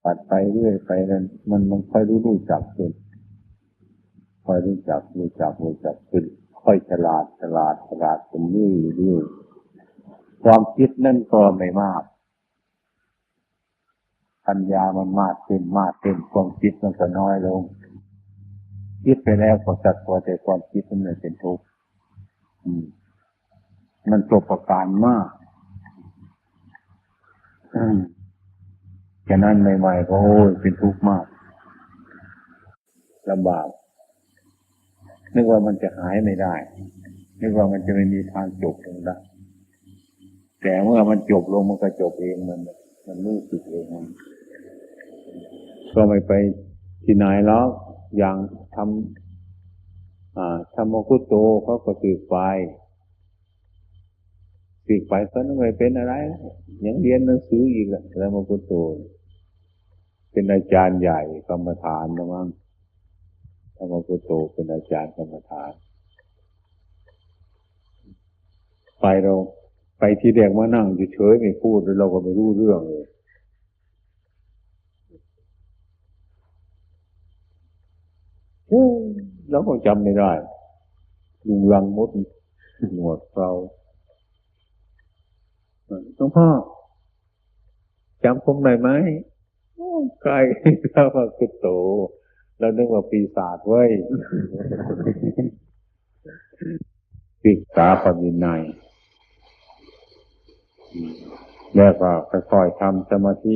ปัดไปเรื่อยไปนั้นมันค่อยรู้จักขึ้นค่อยรู้จักขึ้นค่อยฉลาดขึ้นเรื่อยความคิดนั่นก็ไม่มากปัญญามันมากขึ้นความคิดมันก็น้อยลงคิดไปแล้วก็สักแต่ความคิดมันเป็นทุกข์มันตกประการมากฉะนั้นใหม่ๆก็โอ้ยเป็นทุกข์มากลำบากนึกว่ามันจะหายไม่ได้นึกว่ามันจะไม่มีทางจบลงได้แต่เมื่อมันจบลงมันก็จบเองมันรู้สึกเองมันก็ไม่ไปที่ไหนแล้วอย่างทำโมกุโตเขาก็สึกไปก็ไม่เป็นอะไรยังเรียนหนังสืออีกแล้วโมกุโตเป็นอาจารย์ใหญ่กรรมฐานนะมั้งธรรมกุโตเป็นอาจารย์กรรมฐานเราไปที่แดกมานั่งเฉยๆไม่พูดเราก็ไม่รู้เรื่องเลยเราก็จำไม่ได้ลุงลังมดหนวดเราหลวงพ่อจำผมได้ไหมใกล้ธรรมกุโตเรานึกว่าปีศาจเว้ยศึกษาพระวินัยแล้วก็ค่อยๆทำสมาธิ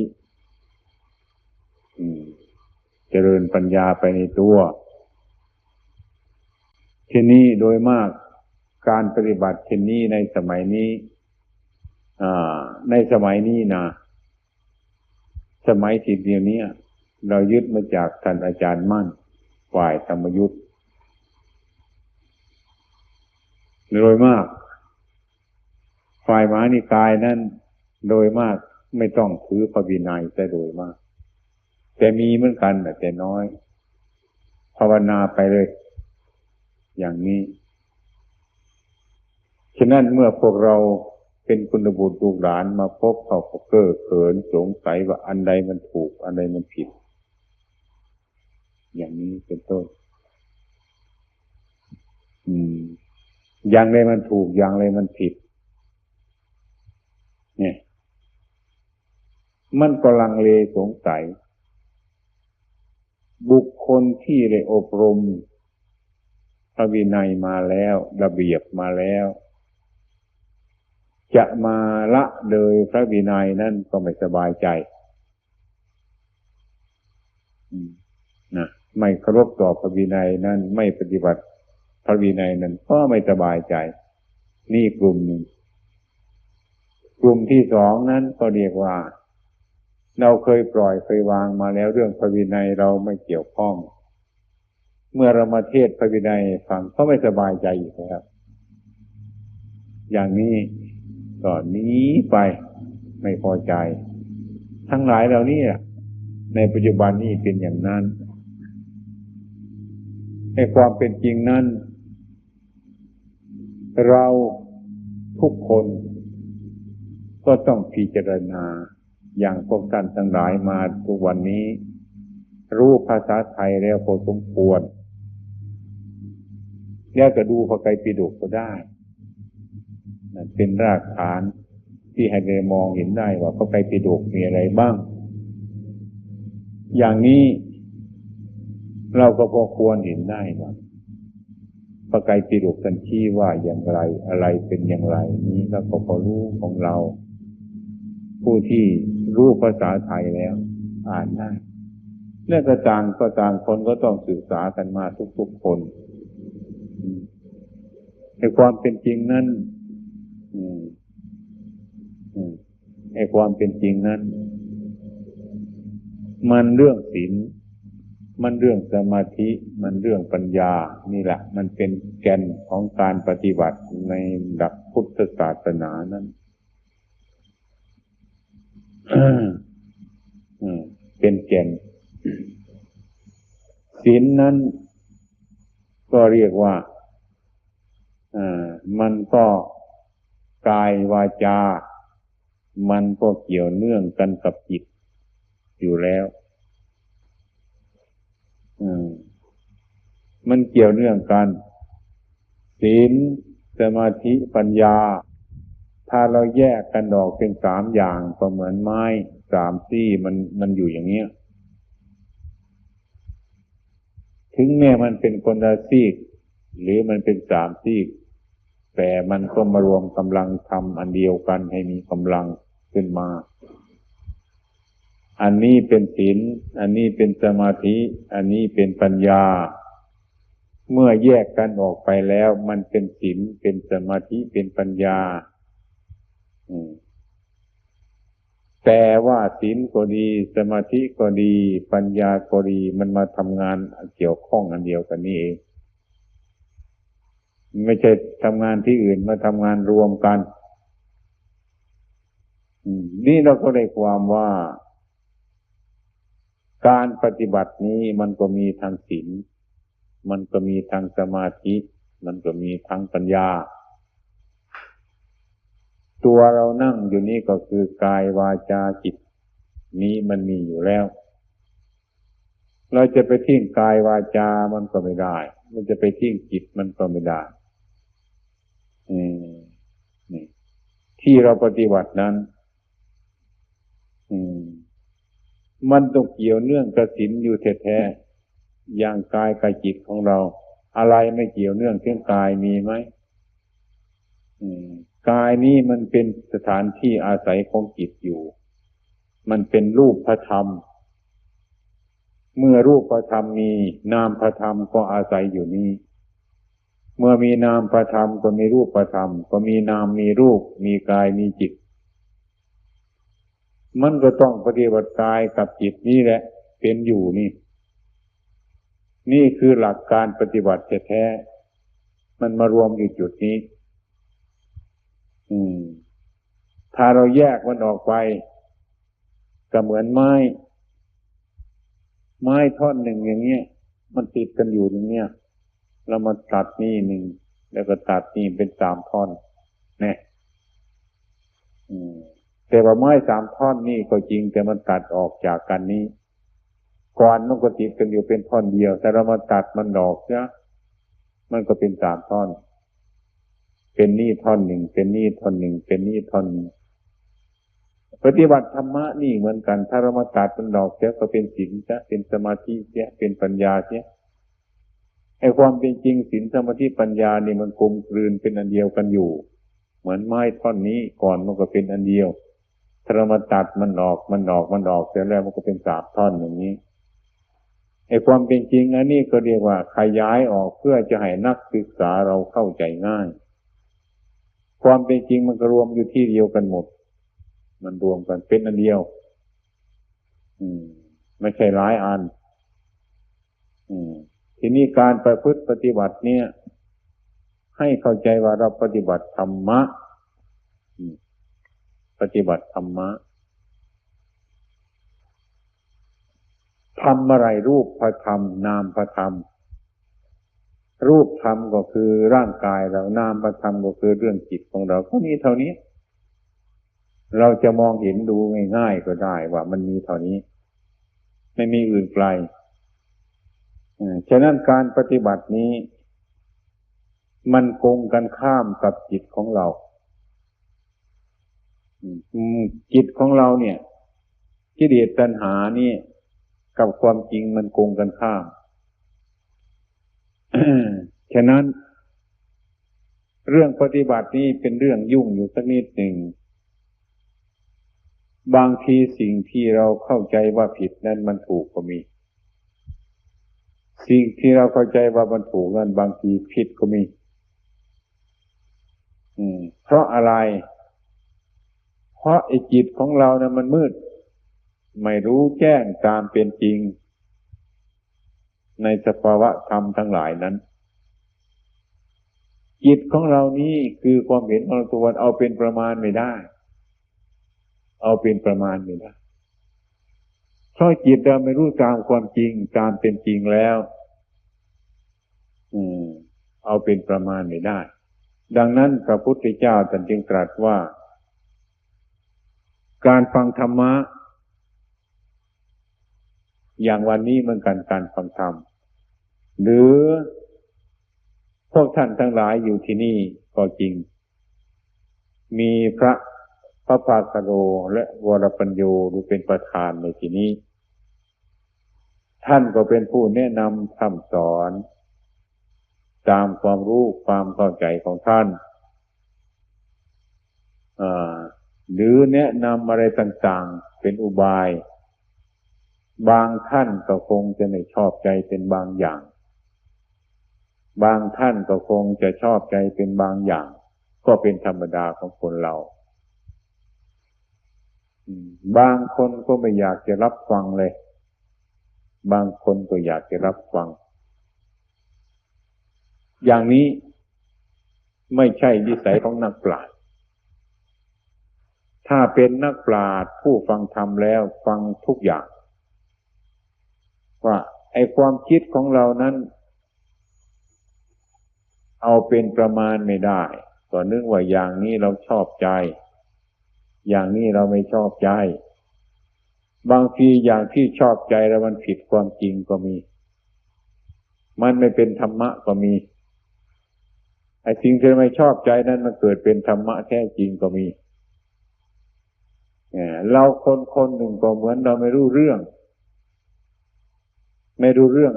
เจริญปัญญาไปในตัวที่นี้โดยมากการปฏิบัติเช่นนี้ในสมัยนี้นะสมัยที่เดียวนี้เรายึดมาจากท่านอาจารย์มั่นฝ่ายธรรมยุทธโดยมากฝ่ายมหานิกายนั้นโดยมากไม่ต้องถือพระวินัยแต่โดยมากแต่มีเหมือนกันแต่น้อยภาวนาไปเลยอย่างนี้ฉะนั้นเมื่อพวกเราเป็นคุณบุตรลูกหลานมาพบเขาก็เก้อเขินสงสัยว่าอันใดมันถูกอันใดมันผิดอย่างนี้เป็นต้นอย่างไรมันถูกอย่างไรมันผิดเนี่ยมันก็ลังเลสงสัยบุคคลที่ได้อบรมพระวินัยมาแล้วระเบียบมาแล้วจะมาละเลยพระวินัยนั่นก็ไม่สบายใจนะไม่เคารพต่อพระวินัยนั่นไม่ปฏิบัติพระวินัยนั้นก็ไม่สบายใจนี่กลุ่มหนึ่งกลุ่มที่สองนั้นก็เรียกว่าเราเคยปล่อยเคยวางมาแล้วเรื่องพระวินัยเราไม่เกี่ยวข้องเมื่อเรามาเทศพระวินัยฟังก็ไม่สบายใจอีกแล้วอย่างนี้ก็หนีไปไม่พอใจทั้งหลายเหล่านี้ในปัจจุบันนี้เป็นอย่างนั้นในความเป็นจริงนั้นเราทุกคนก็ต้องพิจารณาอย่างพวกท่านทั้งหลายมาทุกวันนี้รู้ภาษาไทยแล้วพอสมควรแล้วก็ดูพระไตรปิฎกก็ได้เป็นรากฐานที่ให้เรามองเห็นได้ว่าพระไตรปิฎกมีอะไรบ้างอย่างนี้เราก็พอควรเห็นได้ว่าพระไตรปิฎกท่านชี้ว่าอย่างไรอะไรเป็นอย่างไรนี้เราก็พอรู้ของเราผู้ที่รู้ภาษาไทยแล้วอ่านได้เรื่องต่างคนก็ต้องศึกษากันมาทุกๆคนในความเป็นจริงนั้นในความเป็นจริงนั้นมันเรื่องศีลมันเรื่องสมาธิมันเรื่องปัญญานี่แหละมันเป็นแก่นของการปฏิบัติในหลักพุทธศาสนานั้นเป็นแก่นศีลนั้นก็เรียกว่ามันก็กายวาจามันก็เกี่ยวเนื่องกันกับจิต อยู่แล้วมันเกี่ยวเนื่องกันศีลสมาธิปัญญาถ้าเราแยกกันออกเป็น3อย่างก็เหมือนไม้3ซี่มันอยู่อย่างเนี้ยถึงแม้มันเป็นคนละซีกหรือมันเป็น3ซีกแต่มันก็มารวมกำลังทำอันเดียวกันให้มีกำลังขึ้นมาอันนี้เป็นศีลอันนี้เป็นสมาธิอันนี้เป็นปัญญาเมื่อแยกกันออกไปแล้วมันเป็นศีลเป็นสมาธิเป็นปัญญาแต่ว่าศีลก็ดีสมาธิก็ดีปัญญาก็ดีมันมาทำงานเกี่ยวข้องอันเดียวกันนี่เองไม่ใช่ทำงานที่อื่นมาทำงานรวมกันนี่เราก็ได้ความว่าการปฏิบัตินี้มันก็มีทางศีลมันก็มีทางสมาธิมันก็มีทางปัญญาตัวเรานั่งอยู่นี่ก็คือกายวาจาจิตนี้มันมีอยู่แล้วเราจะไปทิ้งกายวาจามันก็ไม่ได้มันจะไปทิ้งจิตมันก็ไม่ได้นี่ที่เราปฏิบัตินั้นมันต้องเกี่ยวเนื่องกับศีลอยู่แท้ๆอย่างกายกับจิตของเราอะไรไม่เกี่ยวเนื่องเรื่องกายมีไหมกายนี้มันเป็นสถานที่อาศัยของจิตอยู่มันเป็นรูปธรรมเมื่อรูปธรรมมีนามธรรมก็อาศัยอยู่นี้เมื่อมีนามธรรมก็มีรูปธรรมก็มีนามมีรูปมีกายมีจิตมันก็ต้องปฏิบัติกายกับจิตนี่แหละเป็นอยู่นี่คือหลักการปฏิบัติแท้ๆมันมารวมอยู่จุดนี้ถ้าเราแยกมันออกไปก็เหมือนไม้ท่อนหนึ่งอย่างเงี้ยมันติดกันอยู่อย่างเงี้ยเรามาตัดนี่หนึ่งแล้วก็ตัดนี่เป็น3ท่อนเนี่ยแต่ว่าไม้3ท่อนนี่ก็จริงแต่มันตัดออกจากกันนี้ก่อนมันก็ติดกันอยู่เป็นท่อนเดียวแต่เรามาตัดมันออกนะมันก็เป็น3ท่อนเป็นนี่ท่อนหนึ่งเป็นนี่ท่อนหนึ่งเป็นนี่ท่อนหนึ่งปฏิบัติธรรมะนี่เหมือนกันถ้าเรามาตัดมันออกเสียก็เป็นศีลเสียเป็นสมาธิเสียเป็นปัญญาเสียไอ้ความเป็นจริงศีลสมาธิปัญญานี่มันกลมกลืนเป็นอันเดียวกันอยู่เหมือนไม้ท่อนนี้ก่อนมันก็เป็นอันเดียวถ้าเรามาตัดมันออกเสร็จแล้วมันก็เป็น3ท่อนอย่างนี้ไอ้ความเป็นจริงอันนี้ก็เรียกว่าขยายออกเพื่อจะให้นักศึกษาเราเข้าใจง่ายความเป็นจริงมันก็รวมอยู่ที่เดียวกันหมดมันรวมกันเป็นอันเดียวไม่ใช่หลายอันทีนี้การประพฤติปฏิบัติเนี่ยให้เข้าใจว่าเราปฏิบัติธรรมะปฏิบัติธรรมะทำอะไรรูปพระธรรมนามพระธรรมรูปธรรมก็คือร่างกายเรานามพระธรรมก็คือเรื่องจิตของเราก็มีเท่านี้เราจะมองเห็นดูง่ายๆก็ได้ว่ามันมีเท่านี้ไม่มีอื่นไกลฉะนั้นการปฏิบัตินี้มันโกงกันข้ามกับจิตของเราจิตของเราเนี่ยกิเลสตัณหานี่กับความจริงมันโกงกันข้าม ฉะนั้นเรื่องปฏิบัตินี้เป็นเรื่องยุ่งอยู่สักนิดหนึ่งบางทีสิ่งที่เราเข้าใจว่าผิดนั้นมันถูกก็มีสิ่งที่เราเข้าใจว่ามันถูกนั้นบางทีผิดก็มีเพราะอะไรเพราะไอ้จิตของเราเนี่ยมันมืดไม่รู้แจ้งตามเป็นจริงในสภาวะธรรมทั้งหลายนั้นจิตของเรานี้คือความเห็นของตัวเอาเป็นประมาณไม่ได้เอาเป็นประมาณไม่ได้เพราะจิตเราไม่รู้ตามความจริงตามเป็นจริงแล้วเอาเป็นประมาณไม่ได้ดังนั้นพระพุทธเจ้าท่านจึงตรัสว่าการฟังธรรมะ อย่างวันนี้เหมือนกันการฟังธรรมหรือพวกท่านทั้งหลายอยู่ที่นี่ก็จริงมีพระภาคโรและวรปัญโยดูเป็นประธานในที่นี้ท่านก็เป็นผู้แนะนำคำสอนตามความรู้ความเข้าใจของท่านหรือแนะนำอะไรต่างๆเป็นอุบายบางท่านก็คงจะไม่ชอบใจเป็นบางอย่างบางท่านก็คงจะชอบใจเป็นบางอย่างก็เป็นธรรมดาของคนเราบางคนก็ไม่อยากจะรับฟังเลยบางคนก็อยากจะรับฟังอย่างนี้ไม่ใช่นิสัยของนักปราชญ์ถ้าเป็นนักปราชญ์ผู้ฟังธรรมแล้วฟังทุกอย่างว่าไอ้ความคิดของเรานั้นเอาเป็นประมาณไม่ได้ก็นึกว่าอย่างนี้เราชอบใจอย่างนี้เราไม่ชอบใจบางทีอย่างที่ชอบใจแล้วมันผิดความจริงก็มีมันไม่เป็นธรรมะก็มีไอ้สิ่งที่ไม่ชอบใจนั้นมันเกิดเป็นธรรมะแท้จริงก็มีเราคนหนึ่งก็เหมือนเราไม่รู้เรื่อง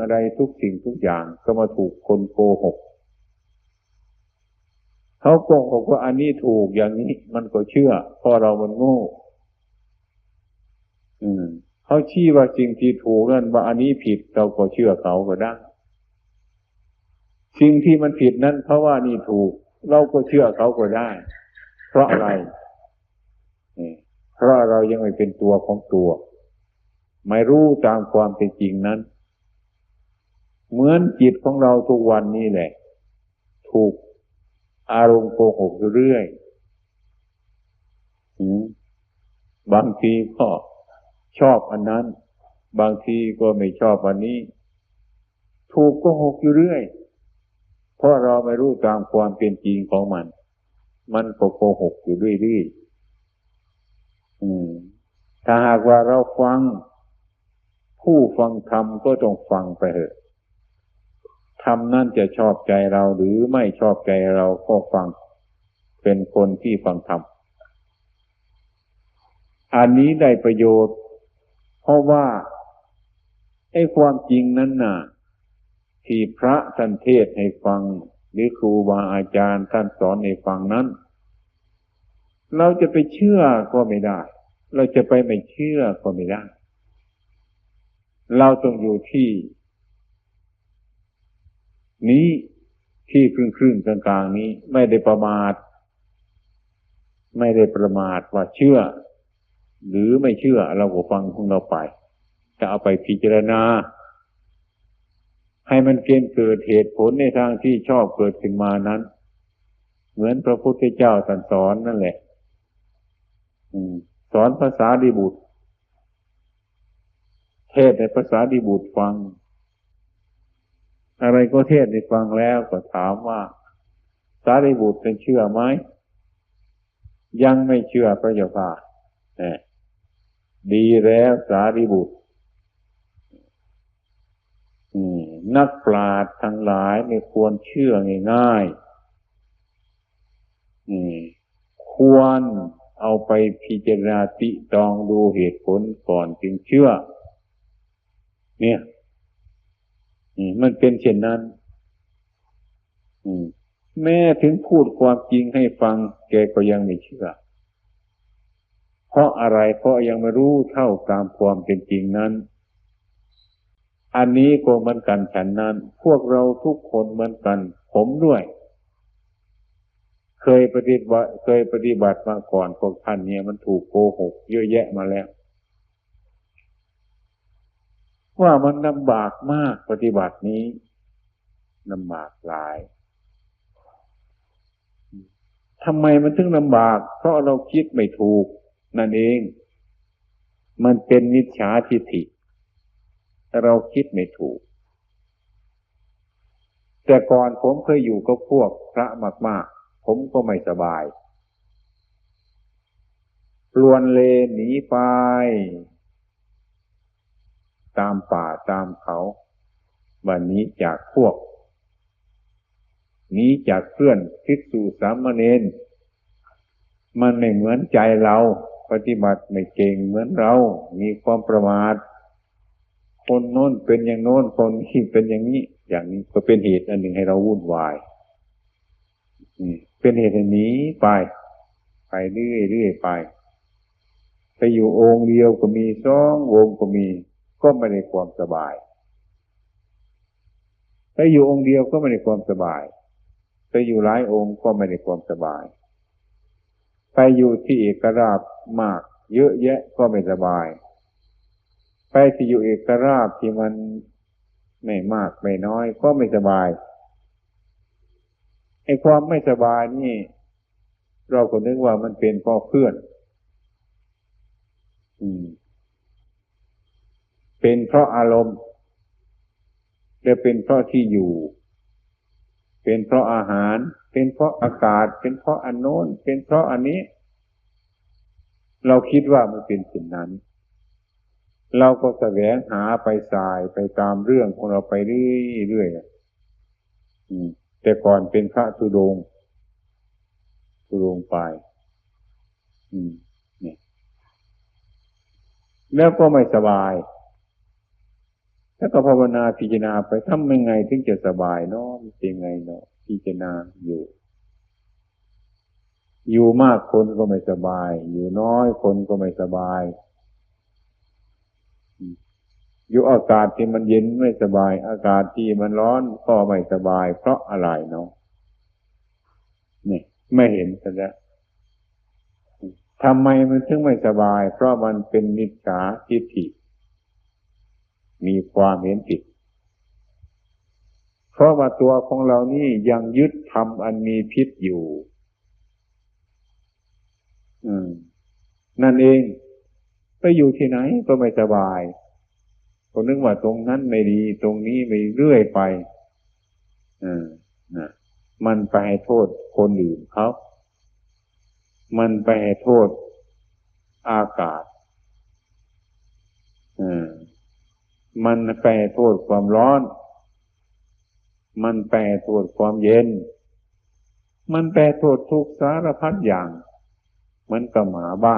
อะไรทุกสิ่งทุกอย่างก็มาถูกคนโกหกเขาโกหกว่าอันนี้ถูกอย่างนี้มันก็เชื่อเพราะเรามันโง่เขาชี้ว่าสิ่งที่ถูกนั่นว่าอันนี้ผิดเราก็เชื่อเขาก็ได้สิ่งที่มันผิดนั้นเพราะว่านี่ถูกเราก็เชื่อเขาก็ได้เพราะอะไรเพราะเรายังไม่เป็นตัวของตัวไม่รู้ตามความเป็นจริงนั้นเหมือนจิตของเราทุกวันนี้แหละถูกอารมณ์โกหกอยู่เรื่อยบางทีก็ชอบอันนั้นบางทีก็ไม่ชอบอันนี้ถูกโกหกอยู่เรื่อยเพราะเราไม่รู้ตามความเป็นจริงของมันก็โกหกอยู่เรื่อยๆถ้าหากว่าเราฟังผู้ฟังธรรมก็ต้องฟังไปเถอะธรรมนั่นจะชอบใจเราหรือไม่ชอบใจเราก็ฟังเป็นคนที่ฟังธรรมอันนี้ได้ประโยชน์เพราะว่าไอ้ความจริงนั้นน่ะที่พระท่านเทศน์ให้ฟังหรือครูบาอาจารย์ท่านสอนให้ฟังนั้นเราจะไปเชื่อก็ไม่ได้เราจะไปไม่เชื่อก็ไม่ได้เราต้องอยู่ที่นี้ที่ครึ่งกลางๆนี้ไม่ได้ประมาทว่าเชื่อหรือไม่เชื่อเราก็ฟังของเราไปจะเอาไปพิจารณาให้มันเกิดเหตุผลในทางที่ชอบเกิดขึ้นมานั้นเหมือนพระพุทธเจ้าสอนนั่นแหละสอนภาษาดิบุตรเทศในภาษาดิบุตรฟังอะไรก็เทศให้ฟังแล้วก็ถามว่าสารีบุตรเป็นเชื่อไหมยังไม่เชื่อพระเจ้าค่ะดีแล้วสารีบุตรนักปราชญ์ทั้งหลายไม่ควรเชื่อง่ายๆควรเอาไปพิจารณาติตรองดูเหตุผลก่อนจึงเชื่อเนี่ยมันเป็นเช่นนั้นแม้ถึงพูดความจริงให้ฟังแกก็ยังไม่เชื่อเพราะอะไรเพราะยังไม่รู้เท่าตามความเป็นจริงนั้นอันนี้ก็เหมือนกันฉันนั้นพวกเราทุกคนเหมือนกันผมด้วยเคยปฏิบัติมาก่อนพวกท่านเนี่ยมันถูกโกหกเยอะแยะมาแล้วว่ามันลำบากมากปฏิบัตินี้ลำบากหลายทำไมมันถึงลำบากเพราะเราคิดไม่ถูกนั่นเองมันเป็นมิจฉาทิฏฐิเราคิดไม่ถูกแต่ก่อนผมเคยอยู่กับพวกพระมากๆผมก็ไม่สบายลวนเลหนีไป ตามป่าตามเขาวันนี้จากพวกนี้จากเพื่อนภิกษุสามเณรมันไม่เหมือนใจเราปฏิบัติไม่เก่งเหมือนเรามีความประมาทคนโน้นเป็นอย่างโน้นคนนี้เป็นอย่างนี้อย่างนี้ก็เป็นเหตุอันหนึ่งให้เราวุ่นวายเป็นเหตุให้หนีไปเรื่อยไปอยู่องค์เดียวก็มีสององค์ก็มีก็ไม่ได้ความสบายไปอยู่องค์เดียวก็ไม่ได้ความสบายไปอยู่หลายองค์ก็ไม่ได้ความสบายไปอยู่ที่เอกราชมากเยอะแยะก็ไม่สบายไปที่อยู่เอกราชที่มันไม่มากไม่น้อยก็ไม่สบายไอ้ความไม่สบายนี่เราก็นึกว่ามันเป็นเพราะเพื่อนเป็นเพราะอารมณ์หรือเป็นเพราะที่อยู่เป็นเพราะอาหารเป็นเพราะอากาศเป็นเพราะอันโน้นเป็นเพราะอันนี้เราคิดว่ามันเป็นสิ่งนั้นเราก็แสวงหาไปสายไปตามเรื่องของเราไปเรื่อยๆแต่ก่อนเป็นพระธุดงค์ไปนี่แล้วก็ไม่สบายแล้วก็ภาวนาพิจารณาไปทำยังไงถึงจะสบายเนาะเป็นไงเนาะพิจารณาอยู่มากคนก็ไม่สบายอยู่น้อยคนก็ไม่สบายอยู่อากาศที่มันเย็นไม่สบายอากาศที่มันร้อนก็ไม่สบายเพราะอะไรเนาะนี่ไม่เห็นซะแล้วทำไมมันถึงไม่สบายเพราะมันเป็นมิจฉาทิฏฐิมีความเห็นผิดเพราะว่าตัวของเรานี่ยังยึดธรรมอันมีพิษอยู่นั่นเองไปอยู่ที่ไหนก็ไม่สบายก็นึกว่าตรงนั้นไม่ดีตรงนี้ไม่เรื่อยไปมันไปให้โทษคนอื่นเขามันไปให้โทษอากาศมันไปให้โทษความร้อนมันไปให้โทษความเย็นมันไปโทษทุกสารพัดอย่างมันก็หมาบ้า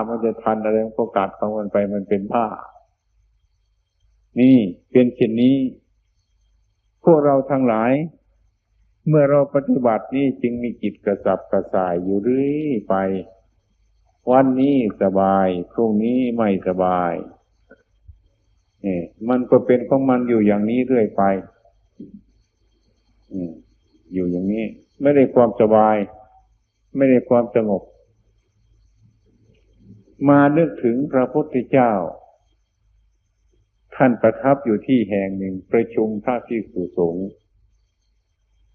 มันจะทันอะไรมันก็กัดของมันไปมันเป็นบ้านี่เป็นเช่นนี้พวกเราทั้งหลายเมื่อเราปฏิบัตินี่จึงมีจิตกระสับกระส่ายอยู่เรื่อยไปวันนี้สบายพรุ่งนี้ไม่สบายมันก็เป็นของมันอยู่อย่างนี้เรื่อยไปอยู่อย่างนี้ไม่ได้ความสบายไม่ได้ความสงบมานึกถึงพระพุทธเจ้าท่านประทับอยู่ที่แห่งหนึ่งประชุมพระภิกษุสงฆ์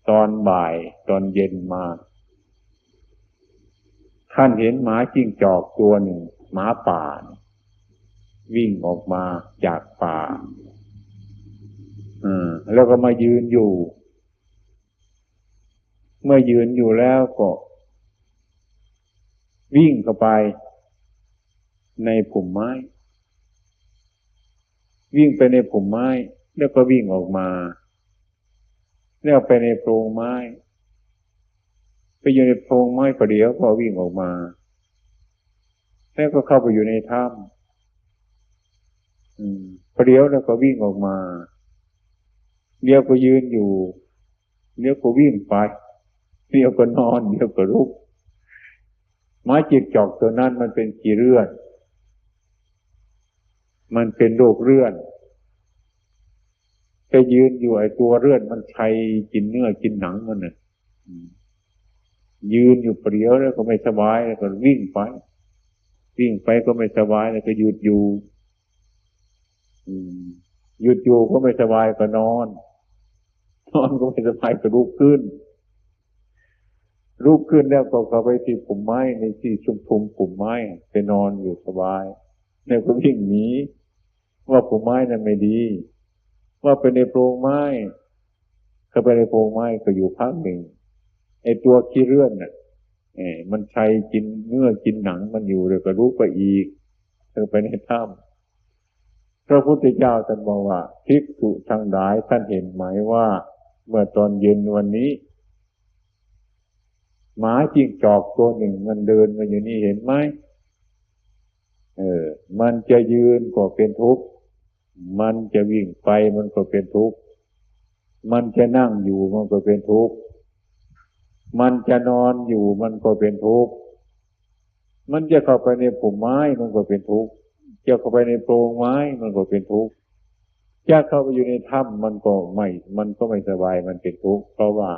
ตอนบ่ายตอนเย็นมาท่านเห็นหมาจิ้งจอกตัวหนึ่งหมาป่าวิ่งออกมาจากป่าแล้วก็มายืนอยู่เมื่อยืนอยู่แล้วก็วิ่งเข้าไปในผุ่มไม้วิ่งไปในผุ่มไม้แล้วก็วิ่งออกมาแล้วไปในโพรงไม้ไปอยู่ในโพรงไม้ประเดี๋ยวก็วิ่งออกมาแล้วก็เข้าไปอยู่ในถ้ำประเดี๋ยวแล้วก็วิ่งออกมาเดี๋ยวก็ยืนอยู่เดี๋ยวก็วิ่งไปเดี๋ยวก็นอนเดี๋ยวก็ลุกไม้จิ้งจอกตัวนั้นมันเป็นขี้เลื่อนมันเป็นโรคเลื่อนไปยืนอยู่ไอ้ตัวเลื่อนมันชัยกินเนื้อกินหนังมันน่ะยืนอยู่เปรี้ยวแล้วก็ไม่สบายแล้วก็วิ่งไปก็ไม่สบายแล้วก็หยุดอยู่ก็ไม่สบายก็นอนก็ไม่สบายก็ลุกขึ้นแล้วก็เข้าไปที่ปุ่มไม้ในที่ชุมปุ่มไม้ไปนอนอยู่สบายแล้วก็วิ่งหนีว่าปุ่มไม้นั้นไม่ดีว่าเป็นในโพรงไม้เข้าไปในโพรงไม้ก็อยู่พักหนึ่งไอ้ตัวขี้เลื่อนน่ะมันชัยกินเนื้อกินหนังมันอยู่เลยก็ลุกไปอีก ไปในถ้ำพระพุทธเจ้าท่านบอกว่าภิกษุทั้งหลายท่านเห็นไหมว่าเมื่อตอนเย็นวันนี้หมาจิ้งจอกตัวหนึ่งมันเดินมาอยู่นี่เห็นไหมมันจะยืนก็เป็นทุกข์มันจะวิ่งไปมันก็เป็นทุกข์มันจะนั่งอยู่มันก็เป็นทุกข์มันจะนอนอยู่มันก็เป็นทุกข์มันจะเข้าไปในพุ่มไม้มันก็เป็นทุกข์จะเข้าไปในโพรงไม้มันก็เป็นทุกข์จะเข้าไปอยู่ในถ้ำมันก็ไม่สบายมันเป็นทุกข์เพราะว่า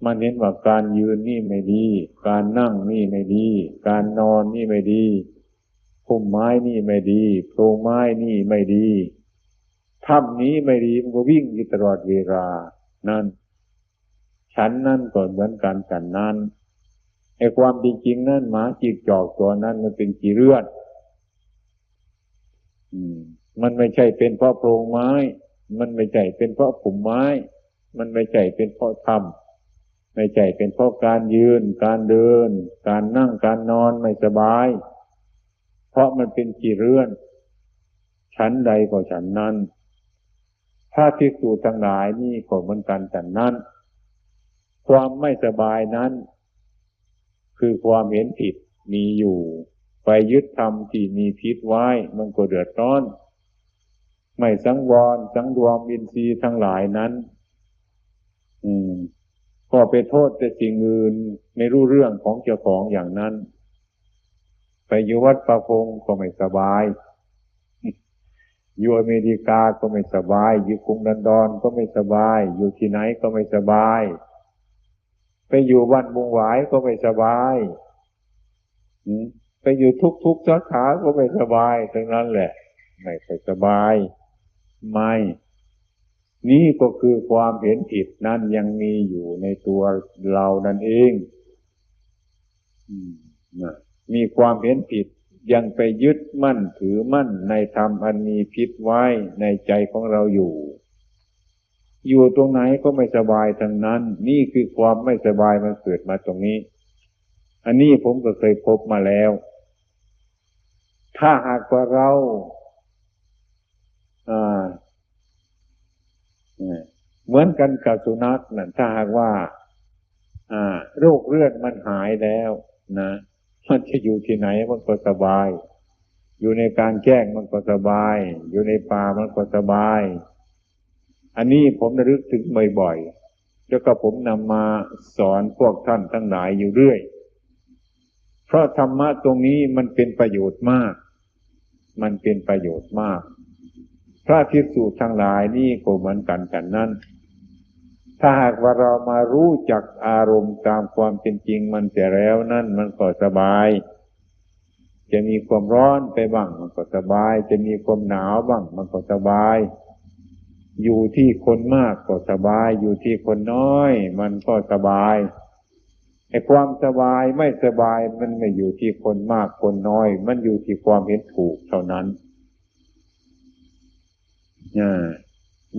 มันเห็นว่าการยืนนี่ไม่ดีการนั่งนี่ไม่ดีการนอนนี่ไม่ดีพุ่มไม้นี่ไม่ดีโพรงไม้นี่ไม่ดีถ้ำนี้ไม่ดีมันก็วิ่งอยู่ตลอดเวลานั่นฉันนั่นก็เหมือนกันฉันนั้นไอ้ความจริงนั่นหมาจิ้งจอกตัวนั้นมันเป็นขี้เลื่อนมันไม่ใช่เป็นเพราะโพรงไม้มันไม่ใช่เป็นเพราะพุ่มไม้มันไม่ใช่เป็นเพราะถ้ำไม่ใช่เป็นเพราะการยืนการเดินการนั่งการนอนไม่สบายเพราะมันเป็นขี้เลื่อนฉันใดก็ฉันนั้นถ้าภิกษุทั้งหลายนี่ก็เหมือนกันฉันนั้นความไม่สบายนั้นคือความเห็นผิดมีอยู่ไปยึดธรรมที่มีพิษไว้มันก็เดือดร้อนไม่สังวรสังรวมอินทรีย์ทั้งหลายนั้นก็ไปโทษแต่สิ่งอื่นไม่รู้เรื่องของเจ้าของอย่างนั้นไปอยู่วัดประพงก็ไม่สบายอยู่อเมริกาก็ไม่สบายอยู่กรุงลอนดอนก็ไม่สบายอยู่ที่ไหนก็ไม่สบายไปอยู่บ้านมุงหวายก็ไม่สบายไปอยู่ทุกสาขาก็ไม่สบายทั้งนั้นแหละไม่ค่อยสบายไม่นี่ก็คือความเห็นผิดนั้นยังมีอยู่ในตัวเรานั่นเองมีความเห็นผิดยังไปยึดมั่นถือมั่นในธรรมอันมีพิษไว้ในใจของเราอยู่ตรงไหนก็ไม่สบายทั้งนั้นนี่คือความไม่สบายมันเกิดมาตรงนี้อันนี้ผมก็เคยพบมาแล้วถ้าหากว่าเราเหมือนกันกับสุนัขนั่นถ้าหากว่าโรคเรื้อนมันหายแล้วนะมันจะอยู่ที่ไหนมันก็สบายอยู่ในกลางแจ้งมันก็สบายอยู่ในป่ามันก็สบายอันนี้ผมระลึกถึงบ่อยๆแล้วก็ผมนำมาสอนพวกท่านทั้งหลายอยู่เรื่อยเพราะธรรมะตรงนี้มันเป็นประโยชน์มากมันเป็นประโยชน์มากพระภิกษุทั้งหลายนี่ก็เหมือนกันฉันนั้นถ้าหากว่าเรามารู้จักอารมณ์ตามความเป็นจริงมันเสียแล้วนั่นมันก็สบายจะมีความร้อนไปบ้างมันก็สบายจะมีความหนาวบ้างมันก็สบายอยู่ที่คนมากก็สบายอยู่ที่คนน้อยมันก็สบายไอ้ความสบายไม่สบายมันไม่อยู่ที่คนมากคนน้อยมันอยู่ที่ความเห็นถูกเท่านั้น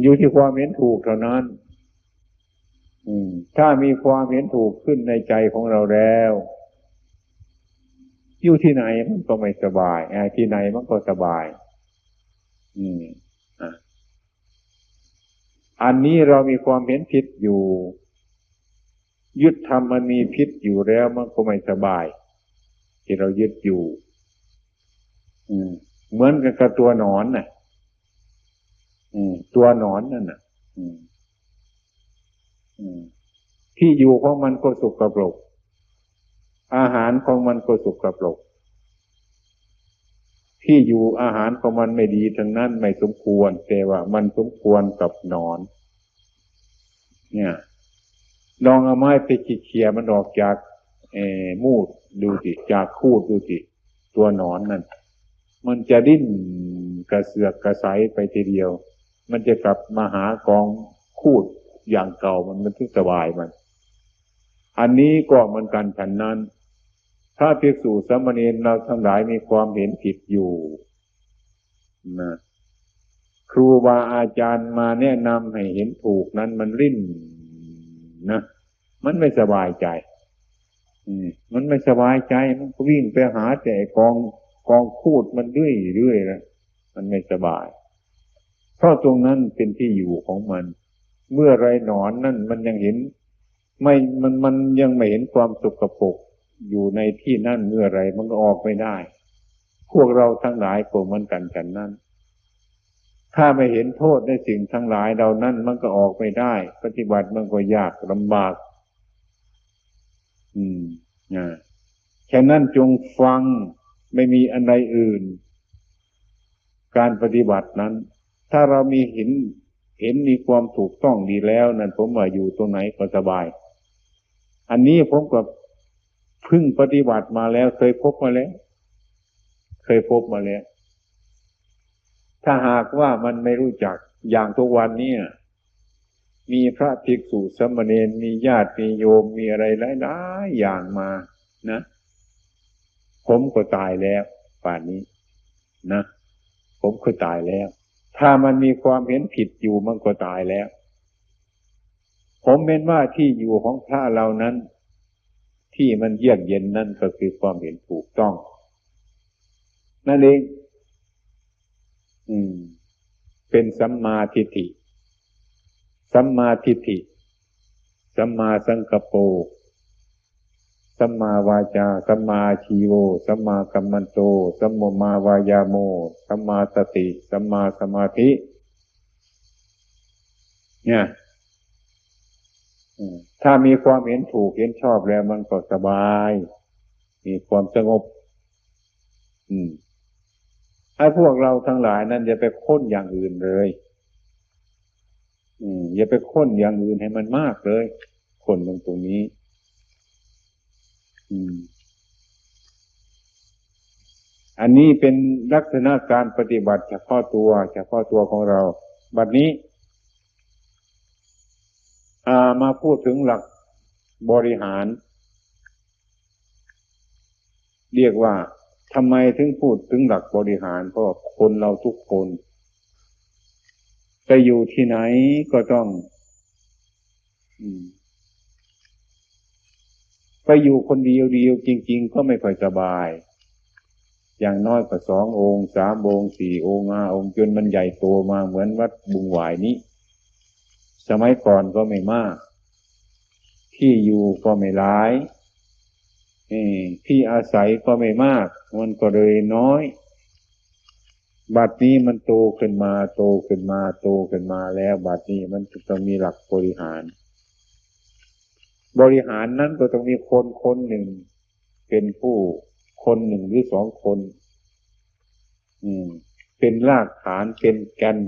อยู่ที่ความเห็นถูกเท่านั้นถ้ามีความเห็นถูกขึ้นในใจของเราแล้วอยู่ที่ไหนมันก็ไม่สบายที่ไหนมันก็สบายอันนี้เรามีความเห็นผิดอยู่ยึดธรรมมันมีพิษอยู่แล้วมันก็ไม่สบายที่เรายึดอยู่เหมือนกับตัวหนอนน่ะตัวหนอนนั่นน่ะที่อยู่ของมันก็สกปรกอาหารของมันก็สกปรกที่อยู่อาหารของมันไม่ดีทั้งนั้นไม่สมควรแต่ว่ามันสมควรกับหนอนเนี่ยลองเอาไม้ไปเขี่ยมันออกจากมูดดูสิจากคูดดูสิตัวหนอนนั่นมันจะดิ้นกระเสือกกระไสไปทีเดียวมันจะกลับมาหากองคูดอย่างเก่ามันถึงสบายมันอันนี้ก็เหมือนกันฉันนั้นถ้าภิกษุสามเณรเราทั้งหลายมีความเห็นผิดอยู่นะครูบาอาจารย์มาแนะนำให้เห็นถูกนั้นมันริ้นนะมันไม่สบายใจมันไม่สบายใจมันก็วิ่งไปหาแต่ กองพูดมันเรื่อยๆแล้วมันไม่สบายเพราะตรงนั้นเป็นที่อยู่ของมันเมื่อไรหนอนนั่นมันยังเห็นไม่มันยังไม่เห็นความสกปรกอยู่ในที่นั่นเมื่อไรมันก็ออกไม่ได้พวกเราทั้งหลายก็เหมือนกันฉันนั้นถ้าไม่เห็นโทษในสิ่งทั้งหลายเหล่านั้นมันก็ออกไม่ได้ปฏิบัติมันก็ยากลำบากฉะนั้นจงฟังไม่มีอันใดอื่นการปฏิบัตินั้นถ้าเรามีเห็นมีความถูกต้องดีแล้วนั่นผมว่าอยู่ตรงไหนก็สบายอันนี้ผมก็เพิ่งปฏิบัติมาแล้วเคยพบมาแล้วถ้าหากว่ามันไม่รู้จักอย่างทุกวันนี้มีพระภิกษุสามเณรมีญาติมีโยมมีอะไรหลายๆอย่างมานะผมก็ตายแล้วป่านนี้นะผมก็ตายแล้วถ้ามันมีความเห็นผิดอยู่มันก็ตายแล้วผมเป็นว่าที่อยู่ของพระเรานั้นที่มันเยือกเย็นนั่นก็คือความเห็นถูกต้องนั่นเองเป็นสัมมาทิฏฐิสัมมาทิฏฐิสัมมาสังกัปโปสัมมาวาจาสัมมาชีโวสัมมากัมมันโตสัมมาวายาโมสัมมาสติสัมมาสมาธิเนี่ยถ้ามีความเห็นถูกเห็นชอบแล้วมันก็สบายมีความสงบให้พวกเราทั้งหลายนั้นอย่าไปค้นอย่างอื่นเลยอย่าไปค้นอย่างอื่นให้มันมากเลยค้นตรงนี้อันนี้เป็นลักษณะการปฏิบัติเฉพาะตัวของเราบัดนี้มาพูดถึงหลักบริหารเรียกว่าทำไมถึงพูดถึงหลักบริหารเพราะคนเราทุกคนไปอยู่ที่ไหนก็ต้องไปอยู่คนเดียวจริงๆก็ไม่ค่อยสบายอย่างน้อยก็2 องค์3 องค์4 องค์5 องค์จนมันใหญ่โตมาเหมือนวัดบุงหวายนี้สมัยก่อนก็ไม่มากที่อยู่ก็ไม่หลายที่อาศัยก็ไม่มากมันก็เลยน้อยบัดนี้มันโตขึ้นมาแล้วบัดนี้มันต้องมีหลักบริหารนั้นก็ต้องมีคนหนึ่งเป็นผู้คนหนึ่งหรือ2 คนเป็นรากฐานเป็นแก่น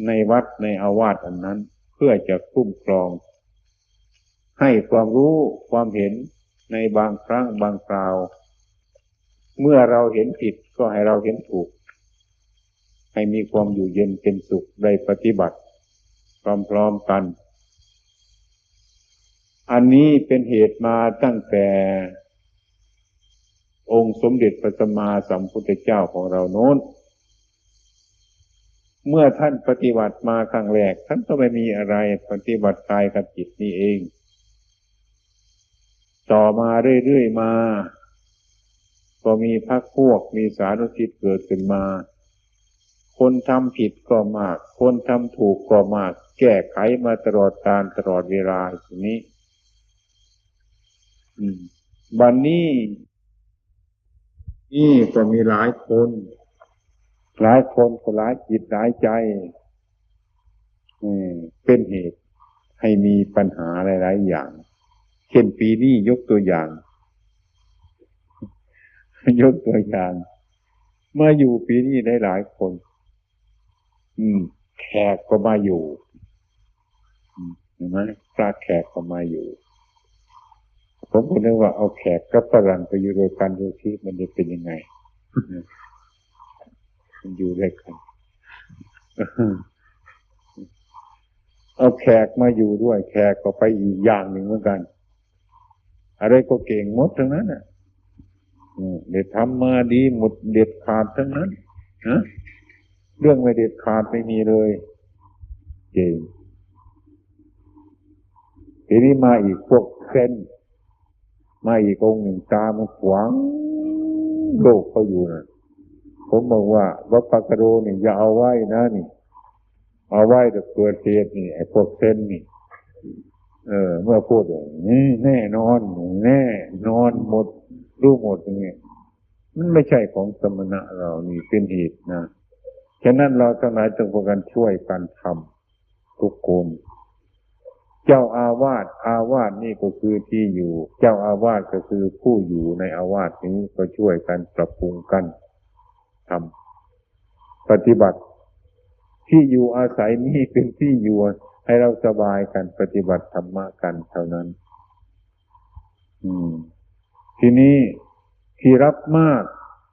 ในวัดในอาวาสอันนั้นเพื่อจะคุ้มครองให้ความรู้ความเห็นในบางครั้งบางคราวเมื่อเราเห็นผิดก็ให้เราเห็นถูกให้มีความอยู่เย็นเป็นสุขได้ปฏิบัติพร้อมๆกันอันนี้เป็นเหตุมาตั้งแต่องค์สมเด็จพระสัมมาสัมพุทธเจ้าของเราโน้นเมื่อท่านปฏิบัติมาครั้งแรกท่านก็ไม่มีอะไรปฏิบัติกายกับจิตนี่เองต่อมาเรื่อยๆมาก็มีพรรคพวกมีสานุสิทธิ์เกิดขึ้นมาคนทำผิดก็มากคนทำถูกก็มากแก้ไขมาตลอดกาลตลอดเวลาอย่างนี้บัดนี้นี่ก็มีหลายคนก็หลายจิตหลายใจเป็นเหตุให้มีปัญหาหลายๆอย่างเช่นปีนี้ยกตัวอย่างมาอยู่ปีนี้ได้หลายคนแขกก็มาอยู่เห็นไหมพระแขกก็มาอยู่ผมก็นึกว่าเอาแขกกับฝรั่งไปอยู่ด้วยกันดูที่มันจะเป็นยังไงมันอยู่ด้วยกันเอาแขกมาอยู่ด้วยแขกก็ไปอีกอย่างหนึ่งเหมือนกันอะไรก็เก่งหมดทั้งนั้นเด็ดทำมาดีหมดเด็ดขาดทั้งนั้นเรื่องไม่เด็ดขาดไม่มีเลยเก่งทีนี้มาอีกพวกเซนมาอีกองค์หนึ่งตามันขวาง โลกเขาอยู่นะผมบอกว่าวัปปากโรนี่อย่าเอาไว้นะนี่เอาไว้แต่เกิดเหตุนี่ไอ้พวกเส้นนี่เมื่อพูดอย่างนี้แน่นอนแน่นอนหมดรู้หมดอย่างเงี้ยมันไม่ใช่ของสมณะเรานี่เป็นเหตุนะฉะนั้นเราทั้งหลายต้องพากันช่วยกันทำทุกคนเจ้าอาวาสนี่ก็คือที่อยู่เจ้าอาวาสก็คือผู้อยู่ในอาวาสนี้ก็ช่วยกันปรับปรุงกันทำปฏิบัติที่อยู่อาศัยนี่เป็นที่อยู่ให้เราสบายกันปฏิบัติธรรมะกันเท่านั้นทีนี้ที่รับมาก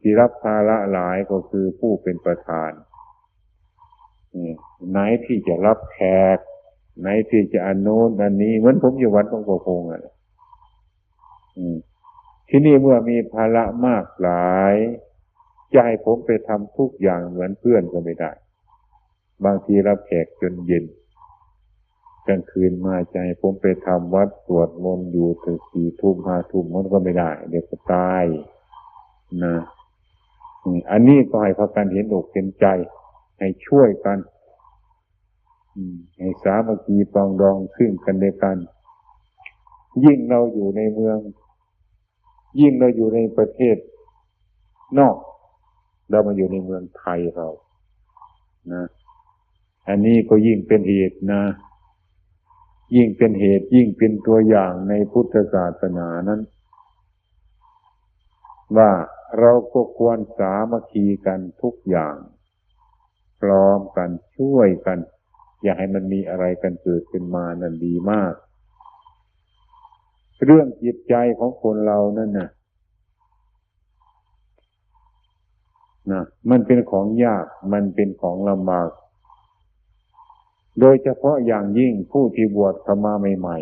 ที่รับภาระหลายก็คือผู้เป็นประธานไหนที่จะรับแขกไหนที่จะอันโน้นอันนี้เหมือนผมอยู่วัดหลวงพ่อคงอ่ะที่นี่เมื่อมีภาระมากหลายจะให้ผมไปทำทุกอย่างเหมือนเพื่อนก็ไม่ได้บางทีรับแขกจนเย็นกลางคืนมาจะให้ผมไปทำวัดสวดมนต์อยู่ถึง4 ทุ่ม 5 ทุ่มมันก็ไม่ได้เดี๋ยวก็ตายนะอันนี้ก็ให้พากันเห็นอกเห็นใจให้ช่วยกันให้สามัคคีปรองดองซึ่งกันและกันยิ่งเราอยู่ในเมืองยิ่งเราอยู่ในประเทศนอกเรามาอยู่ในเมืองไทยเรานะอันนี้ก็ยิ่งเป็นเหตุนะยิ่งเป็นเหตุยิ่งเป็นตัวอย่างในพุทธศาสนานั้นว่าเราก็ควรสามัคคีกันทุกอย่างพร้อมกันช่วยกันอย่าให้มันมีอะไรกันเกิดขึ้นมานั่นดีมากเรื่องจิตใจของคนเรานั่นนะมันเป็นของยากมันเป็นของลำบากโดยเฉพาะอย่างยิ่งผู้ที่บวชเข้ามาใหม่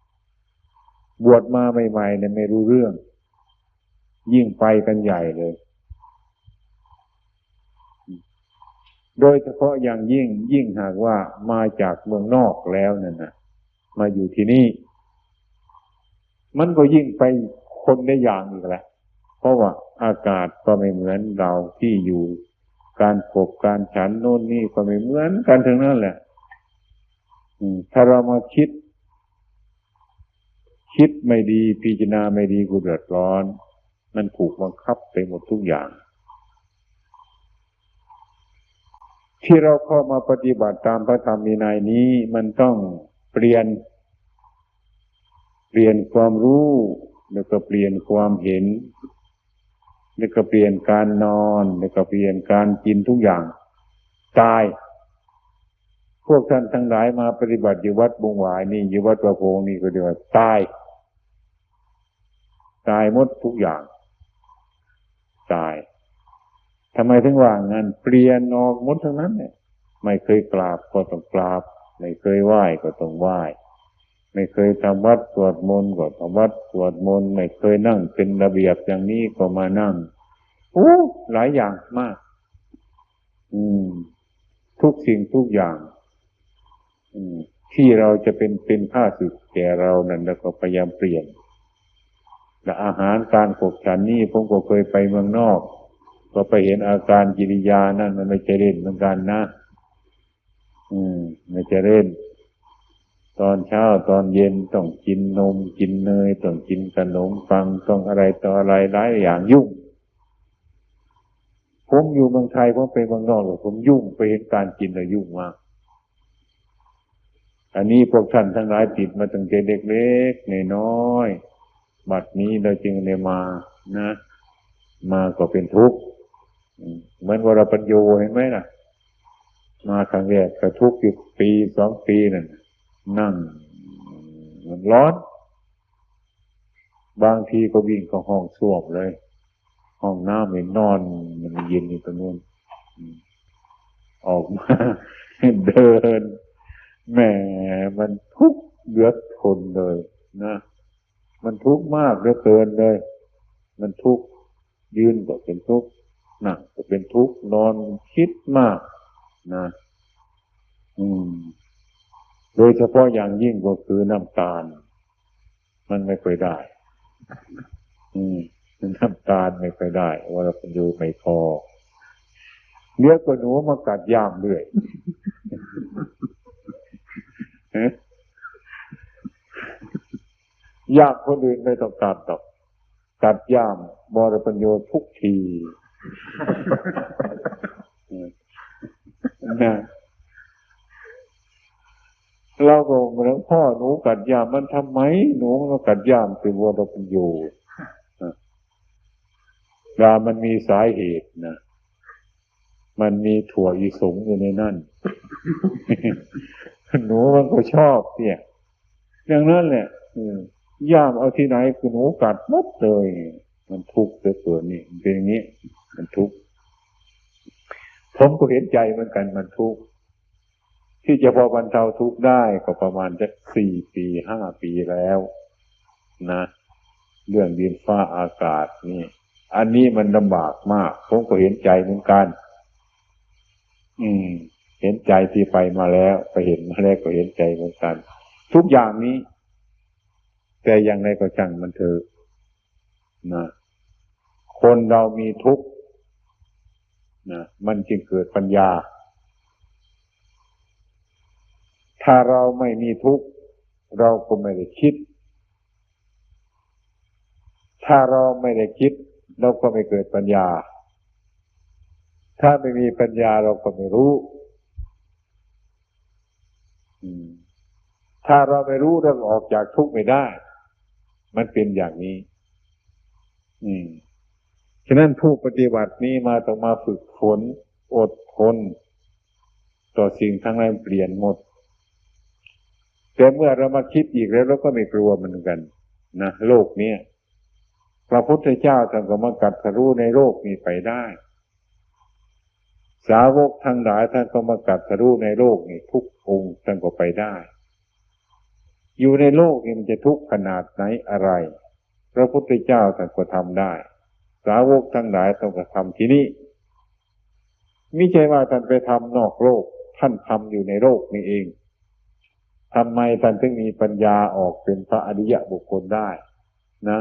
ๆบวชมาใหม่ๆเนี่ยไม่รู้เรื่องยิ่งไปกันใหญ่เลยโดยเฉพาะอย่างยิ่งหากว่ามาจากเมืองนอกแล้วนั่นนะมาอยู่ที่นี่มันก็ยิ่งไปคนได้อย่างอีกแหละเพราะว่าอากาศก็ไม่เหมือนเราที่อยู่การขบการฉันโน่นนี่ก็ไม่เหมือนกันทั้งนั้นแหละถ้าเรามาคิดไม่ดีพิจารณาไม่ดีก็เดือดร้อนมันถูกบังคับไปหมดทุกอย่างที่เราเข้ามาปฏิบัติตามพระธรรมวินัยนี้มันต้องเปลี่ยนความรู้แล้วก็เปลี่ยนความเห็นแล้วก็เปลี่ยนการนอนแล้วก็เปลี่ยนการกินทุกอย่างตายพวกท่านทั้งหลายมาปฏิบัติอยู่วัดบงหวายนี่อยู่วัดประโพงนี่ก็เรียกว่าตายหมดทุกอย่างตายทำไมถึงว่างั้นเปลี่ยนออกหมดทั้งนั้นเนี่ยไม่เคยกราบก็ต้องกราบไม่เคยไหว้ก็ต้องไหว้ไม่เคยทำวัดสวดมนต์ก็ทำวัดสวดมนต์ไม่เคยนั่งเป็นระเบียบอย่างนี้ก็มานั่งหลายอย่างมากทุกสิ่งทุกอย่างที่เราจะเป็นข้าศึกแก่เรานั่นแล้วก็พยายามเปลี่ยนและอาหารการขบฉันนี่ผมก็เคยไปเมืองนอกก็ไปเห็นอาการกิริยานั่นมันไม่ใช่เล่นเหมือนกันนะไม่ใช่เล่นตอนเช้าตอนเย็นต้องกินนมกินเนยต้องกินขนมปังต้องอะไรต่ออะไรหลายอย่างยุ่งผมอยู่เมืองไทยผมไปเมืองนอกผมยุ่งไปเห็นการกินแล้วยุ่งมากอันนี้พวกท่านทั้งหลายติดมาตั้งแต่เล็กๆน้อยๆบัดนี้เราจึงได้มานะมาก็เป็นทุกข์เหมือนว่าเราปัญโยเห็นไหมล่ะมาครั้งแรกก็ทุกข์อยู่ปี2 ปีนั่นนั่งมันร้อนบางทีก็วิ่งเข้าห้องส้วมเลยห้องน้ำไม่นอนมันเย็นอยู่ตรงนู้นออกมาเดินแหมมันทุกข์เหลือทนเลยนะมันทุกข์มากเหลือเกินเลยมันทุกข์ยืนก็เป็นทุกข์นั่งก็เป็นทุกข์นอนคิดมากนะโดยเฉพาะอย่างยิ่งก็คือน้ำตาลมันไม่ค่อยได้ น้ำตาลไม่ค่อยได้วรปัญญูไม่พอเนื้อก็หนูมากัดย่ามด้วยย่ามคนอื่นไม่ต้องการหรอกกัดย่ามวรปัญญูทุกทีนะเราก็เหมือนพ่อหนูกัดย่ามมันทำไมหนูมากัดย่ามเป็นวรปัญญูมันมีสาเหตุนะมันมีถั่วอีสงอยู่ในนั่น หนูมันก็ชอบเนี่ยอย่างนั้นแหละย่ามเอาที่ไหนคือหนูกัดหมดเลยมันทุกข์ตัวนี้เป็นอย่างนี้มันทุกข์ผมก็เห็นใจเหมือนกันมันทุกข์ที่จะพอบรรเทาทุกข์ได้ก็ประมาณจะ4 ปี 5 ปีแล้วนะเรื่องดินฟ้าอากาศนี่อันนี้มันลำบากมากผมก็เห็นใจเหมือนกันเห็นใจที่ไปมาแล้วไปเห็นมาแล้วก็เห็นใจเหมือนกันทุกอย่างนี้แต่อย่างไรก็ช่างมันเถอะนะคนเรามีทุกข์นะมันจึงเกิดปัญญาถ้าเราไม่มีทุกข์เราก็ไม่ได้คิดถ้าเราไม่ได้คิดเราก็ไม่เกิดปัญญาถ้าไม่มีปัญญาเราก็ไม่รู้ถ้าเราไม่รู้เราออกจากทุกข์ไม่ได้มันเป็นอย่างนี้ฉะนั้นผู้ปฏิบัตินี้มาต้องมาฝึกฝนอดทนต่อสิ่งทั้งหลายเปลี่ยนหมดแต่เมื่อเรามาคิดอีกแล้วเราก็ไม่กลัวเหมือนกันนะโลกนี้พระพุทธเจ้าท่านก็มากัดสรู้ในโลกนี้ไปได้สาวกทั้งหลายท่านก็มากัดสรู้ในโลกนี้ทุกองค์ท่านก็ไปได้อยู่ในโลกนี้มันจะทุกข์ขนาดไหนอะไรพระพุทธเจ้าท่านก็ทำได้สาวกทั้งหลายต้องกระทำที่นี่ไม่ใช่ว่าท่านไปทำนอกโลกท่านทำอยู่ในโลกนี้เองทำไมท่านถึงมีปัญญาออกเป็นพระอริยบุคคลได้นะ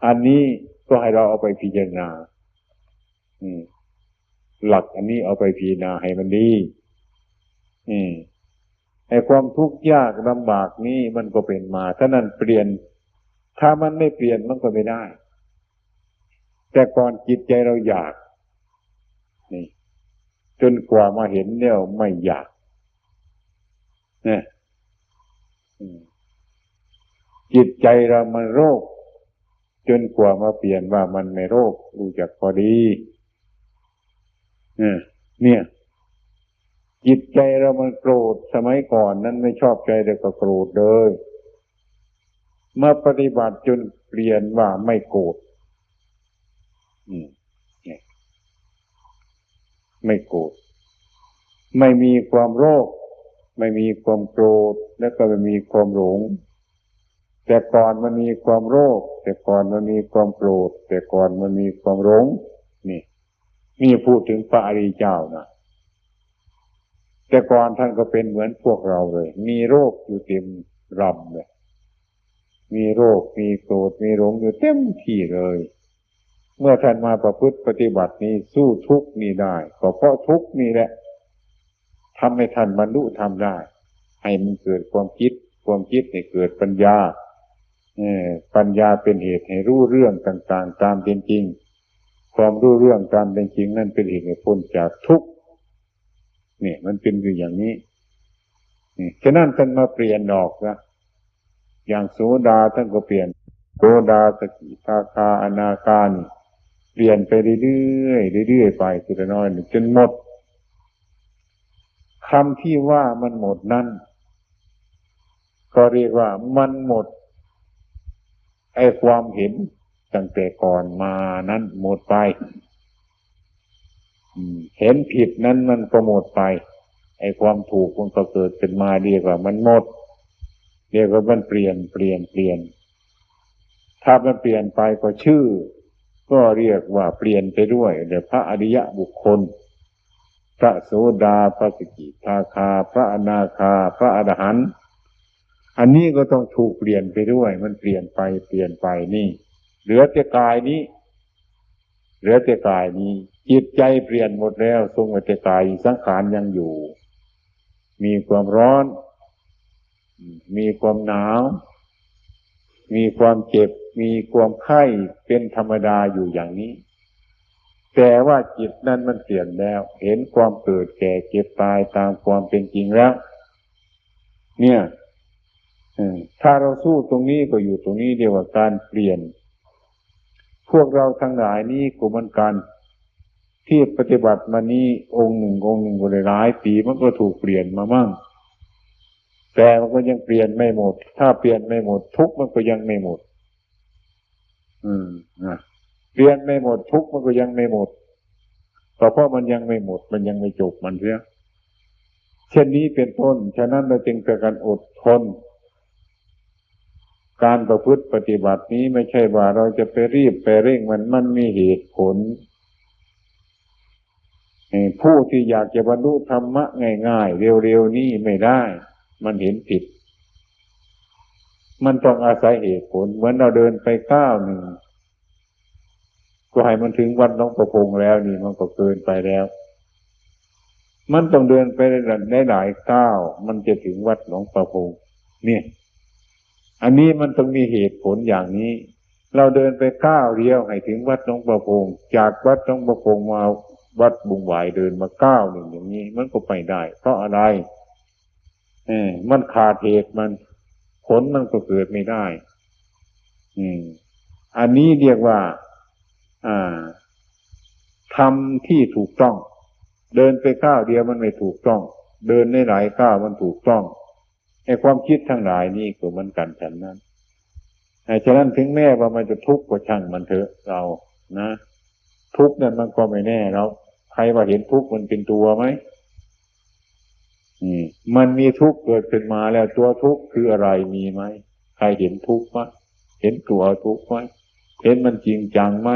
อันนี้ก็ให้เราเอาไปพิจารณาหลักอันนี้เอาไปพิจารณาให้มันดีไอ้ความทุกข์ยากลำบากนี้มันก็เป็นมาถ้านั้นเปลี่ยนถ้ามันไม่เปลี่ยนมันก็ไม่ได้แต่ก่อนจิตใจเราอยากนี่จนกว่ามาเห็นแล้วไม่อยากเนี่ยจิตใจเรามันโรคจนกว่ามาเปลี่ยนว่ามันไม่โรครู้จักพอดีเนี่ยจิตใจเรามันโกรธสมัยก่อนนั้นไม่ชอบใจแต่ก็โกรธเลยมาปฏิบัติจนเปลี่ยนว่าไม่โกรธไม่โกรธไม่มีความโลภไม่มีความโกรธแล้วก็ไม่มีความหลงแต่ก่อนมันมีความโลภแต่ก่อนมันมีความโกรธแต่ก่อนมันมีความหลงนี่พูดถึงพระอริยเจ้านะแต่ก่อนท่านก็เป็นเหมือนพวกเราเลยมีโรคอยู่เต็มรำเลยมีโรคมีโกรธมีหลงอยู่เต็มที่เลยเมื่อท่านมาประพฤติปฏิบัตินี้สู้ทุกข์นี้ได้ก็เพราะทุกข์นี้แหละทำให้ท่านบรรลุธรรมได้ให้มันเกิดความคิดให้เกิดปัญญาปัญญาเป็นเหตุให้รู้เรื่องต่างๆตามเป็นจริงความรู้เรื่องตามเป็นจริงนั่นเป็นเหตุให้พ้นจากทุกข์เนี่ยมันเป็นอยู่อย่างนี้ฉะนั้นท่านมาเปลี่ยนออกนะอย่างโสดาท่านก็เปลี่ยนโสดาสกิทาคาอนาคานี่เปลี่ยนไปเรื่อยๆไปทีละน้อยจนหมดคำที่ว่ามันหมดนั้นก็เรียกว่ามันหมดไอ้ความเห็นตั้งแต่ก่อนมานั้นหมดไปเห็นผิดนั้นมันก็หมดไปไอ้ความถูกมันก็เกิดเป็นมาเรียกว่ามันหมดเรียกว่ามันเปลี่ยนถ้ามันเปลี่ยนไปก็ชื่อก็เรียกว่าเปลี่ยนไปด้วยเดี๋ยวพระอริยบุคคลพระโสดาพระสกิทาคาพระอนาคาพระอรหันต์อันนี้ก็ต้องถูกเปลี่ยนไปด้วยมันเปลี่ยนไปนี่ เหลือแต่กายนี้เหลือแต่กายนี้จิตใจเปลี่ยนหมดแล้วทรงไว้แต่กายสังขารยังอยู่มีความร้อนมีความหนาวมีความเจ็บมีความไข้เป็นธรรมดาอยู่อย่างนี้แต่ว่าจิตนั้นมันเปลี่ยนแล้วเห็นความเกิดแก่เจ็บตายตามความเป็นจริงแล้วเนี่ยถ้าเราสู้ตรงนี้ก็อยู่ตรงนี้เรียกว่าการเปลี่ยนพวกเราทั้งหลายนี้ก็เหมือนกันที่ปฏิบัติมานี้องค์หนึ่งก็หลายปีมันก็ถูกเปลี่ยนมามั่งแต่มันก็ยังเปลี่ยนไม่หมดถ้าเปลี่ยนไม่หมดทุกข์มันก็ยังไม่หมดเปลี่ยนไม่หมดทุกข์มันก็ยังไม่หมดเพราะมันยังไม่หมดมันยังไม่จบมันเสียเช่นนี้เป็นต้นฉะนั้นเราจึงประกันอดทนการประพฤติปฏิบัตินี้ไม่ใช่ว่าเราจะไปรีบไปเร่งมันมีเหตุผลผู้ที่อยากจะบรรลุธรรมะง่ายๆเร็วๆนี่ไม่ได้มันเห็นผิดมันต้องอาศัยเหตุผลเหมือนเราเดินไปก้าวหนึ่งก็ให้มันถึงวัดหนองประพงแล้วนี่มันก็เกินไปแล้วมันต้องเดินไปได้หลายก้าวมันจะถึงวัดหนองประพงเนี่ยอันนี้มันต้องมีเหตุผลอย่างนี้เราเดินไปก้าวเดียวให้ถึงวัดหนองประพงจากวัดหนองประพงมาวัดบุงหวายเดินมาก้าวหนึ่งอย่างนี้มันก็ไปได้เพราะอะไรมันขาดเหตุมันผลมันก็เกิดไม่ได้อันนี้เรียกว่าทำที่ถูกต้องเดินไปก้าวเดียวมันไม่ถูกต้องเดินได้หลายก้าวมันถูกต้องไอ้ความคิดทั้งหลายนี่ก็เหมือนกันฉันนั้นฉะนั้นถึงแม้ว่ามันจะทุกข์ก็ช่างมันเถอะเรานะทุกข์นั้นมันก็ไม่แน่เราใครว่าเห็นทุกข์มันเป็นตัวไหมมันมีทุกข์เกิดขึ้นมาแล้วตัวทุกข์คืออะไรมีไหมใครเห็นทุกข์ไหมเห็นตัวทุกข์ไหมเห็นมันจริงจังไหม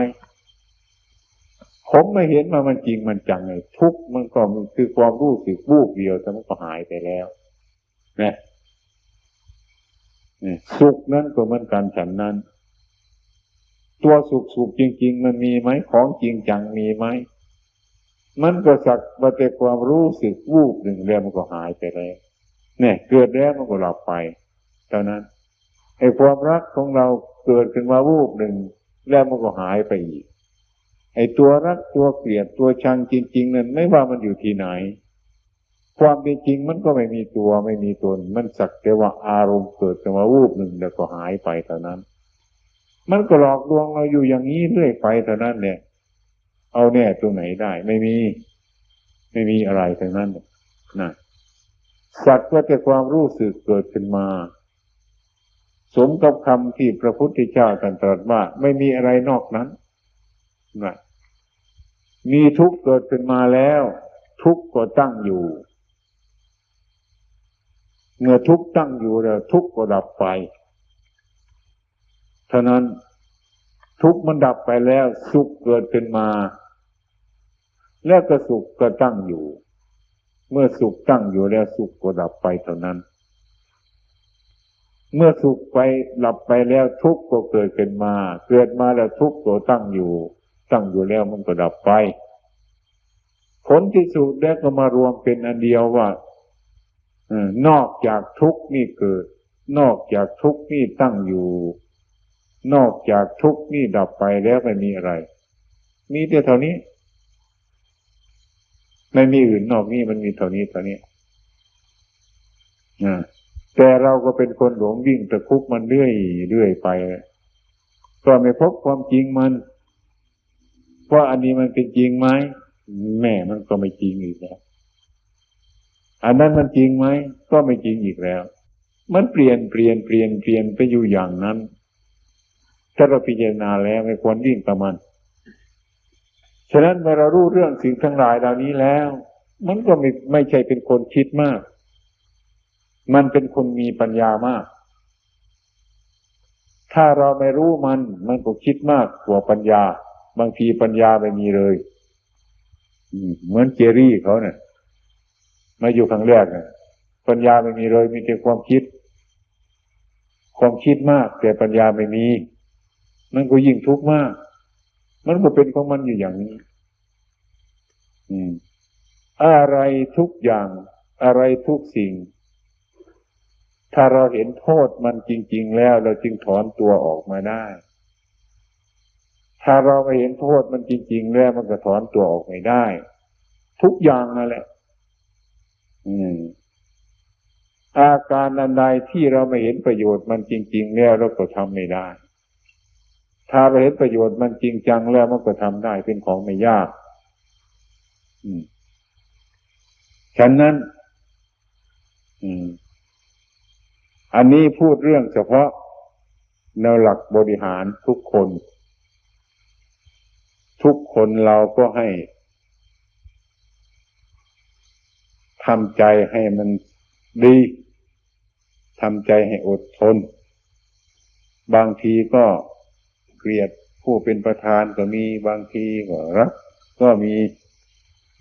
ผมไม่เห็นว่ามันจริงมันจังไงทุกข์มันก็คือความรู้สึกวูบเดียวแต่มันก็หายไปแล้วนะสุขนั้นก็เหมือนกันฉันนั้นตัวสุขจริงๆมันมีไหมของจริงจังมีไหมมันก็สักว่าแต่ความรู้สึกวูบหนึ่งแล้วมันก็หายไปแล้วเนี่ยเกิดแล้วมันก็หลับไปเท่านั้นไอ้ความรักของเราเกิดขึ้นมาวูบหนึ่งแล้วมันก็หายไปอีกไอ้ตัวรักตัวเกลียดตัวชังจริงๆนั้นไม่ว่ามันอยู่ที่ไหนความเป็นจริงมันก็ไม่มีตัวไม่มีตนมันสักแต่ว่าอารมณ์เกิดขึ้นมาวูบหนึ่งแล้วก็หายไปเท่านั้นมันก็หลอกลวงเราอยู่อย่างนี้เรื่อยไปเท่านั้นเนี่ยเอาแน่ตัวไหนได้ไม่มีอะไรทั้งนั้นนะสักว่าแต่ความรู้สึกเกิดขึ้นมาสมกับคำที่พระพุทธเจ้าตรัสว่าไม่มีอะไรนอกนั้นนะมีทุกข์เกิดขึ้นมาแล้วทุกข์ก็ตั้งอยู่เมื่อทุกข์ตั้งอยู่แล้วทุกข์ก็ดับไปเท่านั้นทุกข์มันดับไปแล้วสุขเกิดขึ้นมาแล้วก็สุขก็ตั้งอยู่เมื่อสุขตั้งอยู่แล้วสุขก็ดับไปเท่านั้นเมื่อสุขไปดับไปแล้วทุกข์ก็เกิดขึ้นมาเกิดมาแล้วทุกข์ก็ตั้งอยู่แล้วมันก็ดับไปผลที่สุดแล้วก็มารวมเป็นอันเดียวว่านอกจากทุกข์นี่เกิดนอกจากทุกข์นี่ตั้งอยู่นอกจากทุกข์นี่ดับไปแล้วไม่มีอะไรมีแต่เท่านี้ไม่มีอื่นนอกนี้มันมีเท่านี้แต่เราก็เป็นคนหลงวิ่งตะคุบมันเรื่อยไปก็ไม่พบความจริงมันว่าอันนี้มันเป็นจริงไหมแม่มันก็ไม่จริงอีกแล้วอันนั้นมันจริงไหมก็ไม่จริงอีกแล้วมันเปลี่ยนไปอยู่อย่างนั้นถ้าเราพิจารณาแล้วไม่ควรวิ่งกับมันฉะนั้นเมื่อเรารู้เรื่องสิ่งทั้งหลายเหล่านี้แล้วมันก็ไม่ใช่เป็นคนคิดมากมันเป็นคนมีปัญญามากถ้าเราไม่รู้มันก็คิดมากกว่าปัญญาบางทีปัญญาไม่มีเลยเหมือนเจรี่เขาเนี่ยมาอยู่ครั้งแรกเนี่ยปัญญาไม่มีเลยมีแต่ความคิดมากแต่ปัญญาไม่มี มันก็ยิ่งทุกข์มากมันก็เป็นของมันอยู่อย่างนี้อะไรทุกอย่างอะไรทุกสิ่งถ้าเราเห็นโทษมันจริงๆแล้วเราจึงถอนตัวออกมาได้ถ้าเราไม่เห็นโทษมันจริงๆแล้วมันก็ถอนตัวออกไม่ได้ทุกอย่างนั่นแหละอาการอันใดที่เราไม่เห็นประโยชน์มันจริงๆแล้วเราก็ทำไม่ได้ถ้าเราเห็นประโยชน์มันจริงจังแล้วมันก็ทำได้เป็นของไม่ยากฉะนั้นอันนี้พูดเรื่องเฉพาะแนวหลักบริหารทุกคนเราก็ให้ทำใจให้มันดีทำใจให้อดทนบางทีก็เกลียดผู้เป็นประธานก็มีบางทีก็รักก็มี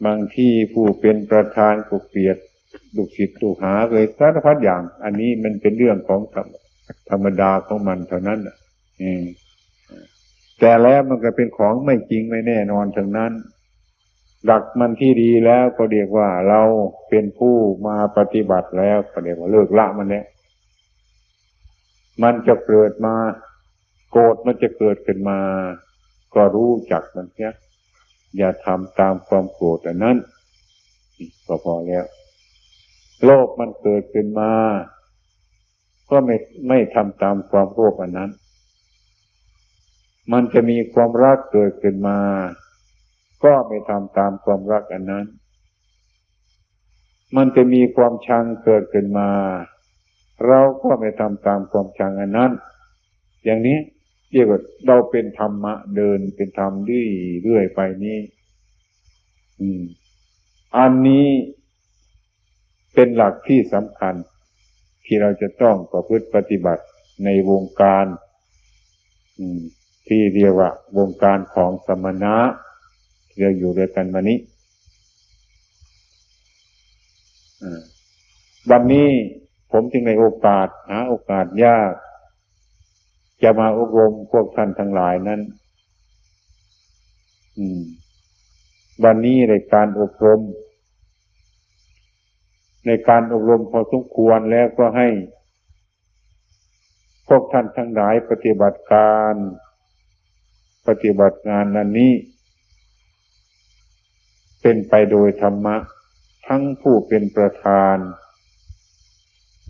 บางทีผู้เป็นประธานก็เกลียดลูกศิษย์ลูกหาเลยสารพัดอย่างอันนี้มันเป็นเรื่องของธรรมดาของมันเท่านั้นแต่แล้วมันก็เป็นของไม่จริงไม่แน่นอนทั้งนั้นหลักมันที่ดีแล้วก็เรียกว่าเราเป็นผู้มาปฏิบัติแล้วก็เรียกว่าเลิกละมันแล้วมันจะเกิดมาโกรธมันจะเกิดขึ้นมาก็รู้จักมันเสียอย่าทำตามความโกรธอันนั้นก็พอแล้วโลภมันเกิดขึ้นมาก็ไม่ทำตามความโลภอันนั้นมันจะมีความรักเกิดขึ้นมาก็ไม่ทำตามความรักอันนั้นมันจะมีความชังเกิดขึ้นมาเราก็ไม่ทำตามความชังอันนั้นอย่างนี้เรียกว่าเราเป็นธรรมะเดินเป็นธรรมเรื่อยไปนี้อันนี้เป็นหลักที่สำคัญที่เราจะต้องประพฤติปฏิบัติในวงการที่เรียกว่าวงการของสมณะที่เราอยู่ด้วยกันมานี้วันนี้ผมจึงในโอกาสหาโอกาสยากจะมาอบรมพวกท่านทั้งหลายนั้นวันนี้ในการอบรมพอสมควรแล้วก็ให้พวกท่านทั้งหลายปฏิบัติงานนั้นนี้เป็นไปโดยธรรมะทั้งผู้เป็นประธาน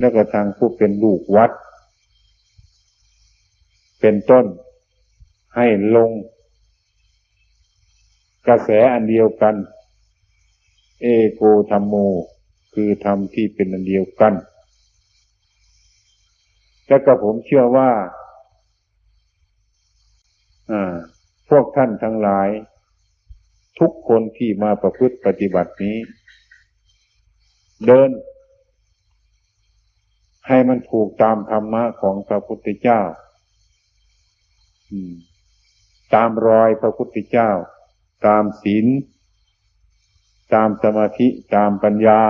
และก็ทางผู้เป็นลูกวัดเป็นต้นให้ลงกระแสอันเดียวกันเอโกธัมโมคือธรรมที่เป็นอันเดียวกันและก็ผมเชื่อว่าพวกท่านทั้งหลายทุกคนที่มาประพฤติปฏิบัตินี้เดินให้มันถูกตามธรรมะของพระพุทธเจ้าตามรอยพระพุทธเจ้าตามศีลตามสมาธิตามปัญญา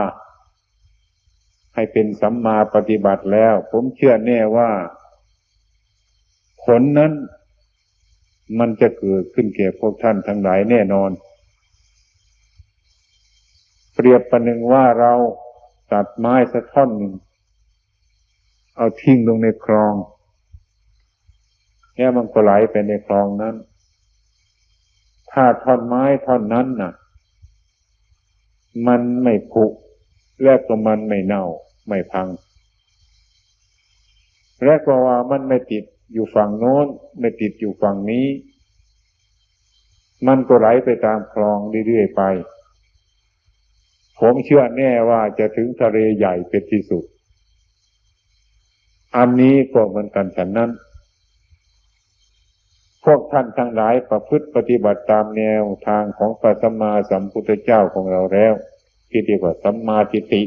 ให้เป็นสัมมาปฏิบัติแล้วผมเชื่อแน่ว่าผลนั้นมันจะเกิดขึ้นแก่พวกท่านทั้งหลายแน่นอนเปรียบประหนึ่งว่าเราตัดไม้สักท่อนหนึ่งเอาทิ้งลงในคลองแล้วมันก็ไหลไปในคลองนั้นถ้าท่อนไม้ท่อนนั้นน่ะมันไม่ผุและก็มันไม่เน่าไม่พังและก็ว่ามันไม่ติดอยู่ฝั่งโน้นไม่ติดอยู่ฝั่งนี้มันก็ไหลไปตามคลองเรื่อยๆไปผมเชื่อแน่ว่าจะถึงทะเลใหญ่เป็นที่สุดอันนี้ก็เหมือนกันฉะนั้นพวกท่านทั้งหลายประพฤติปฏิบัติตามแนวทางของพระสัมมาสัมพุทธเจ้าของเราแล้วที่เรียกว่าสัมมาทิฏฐิ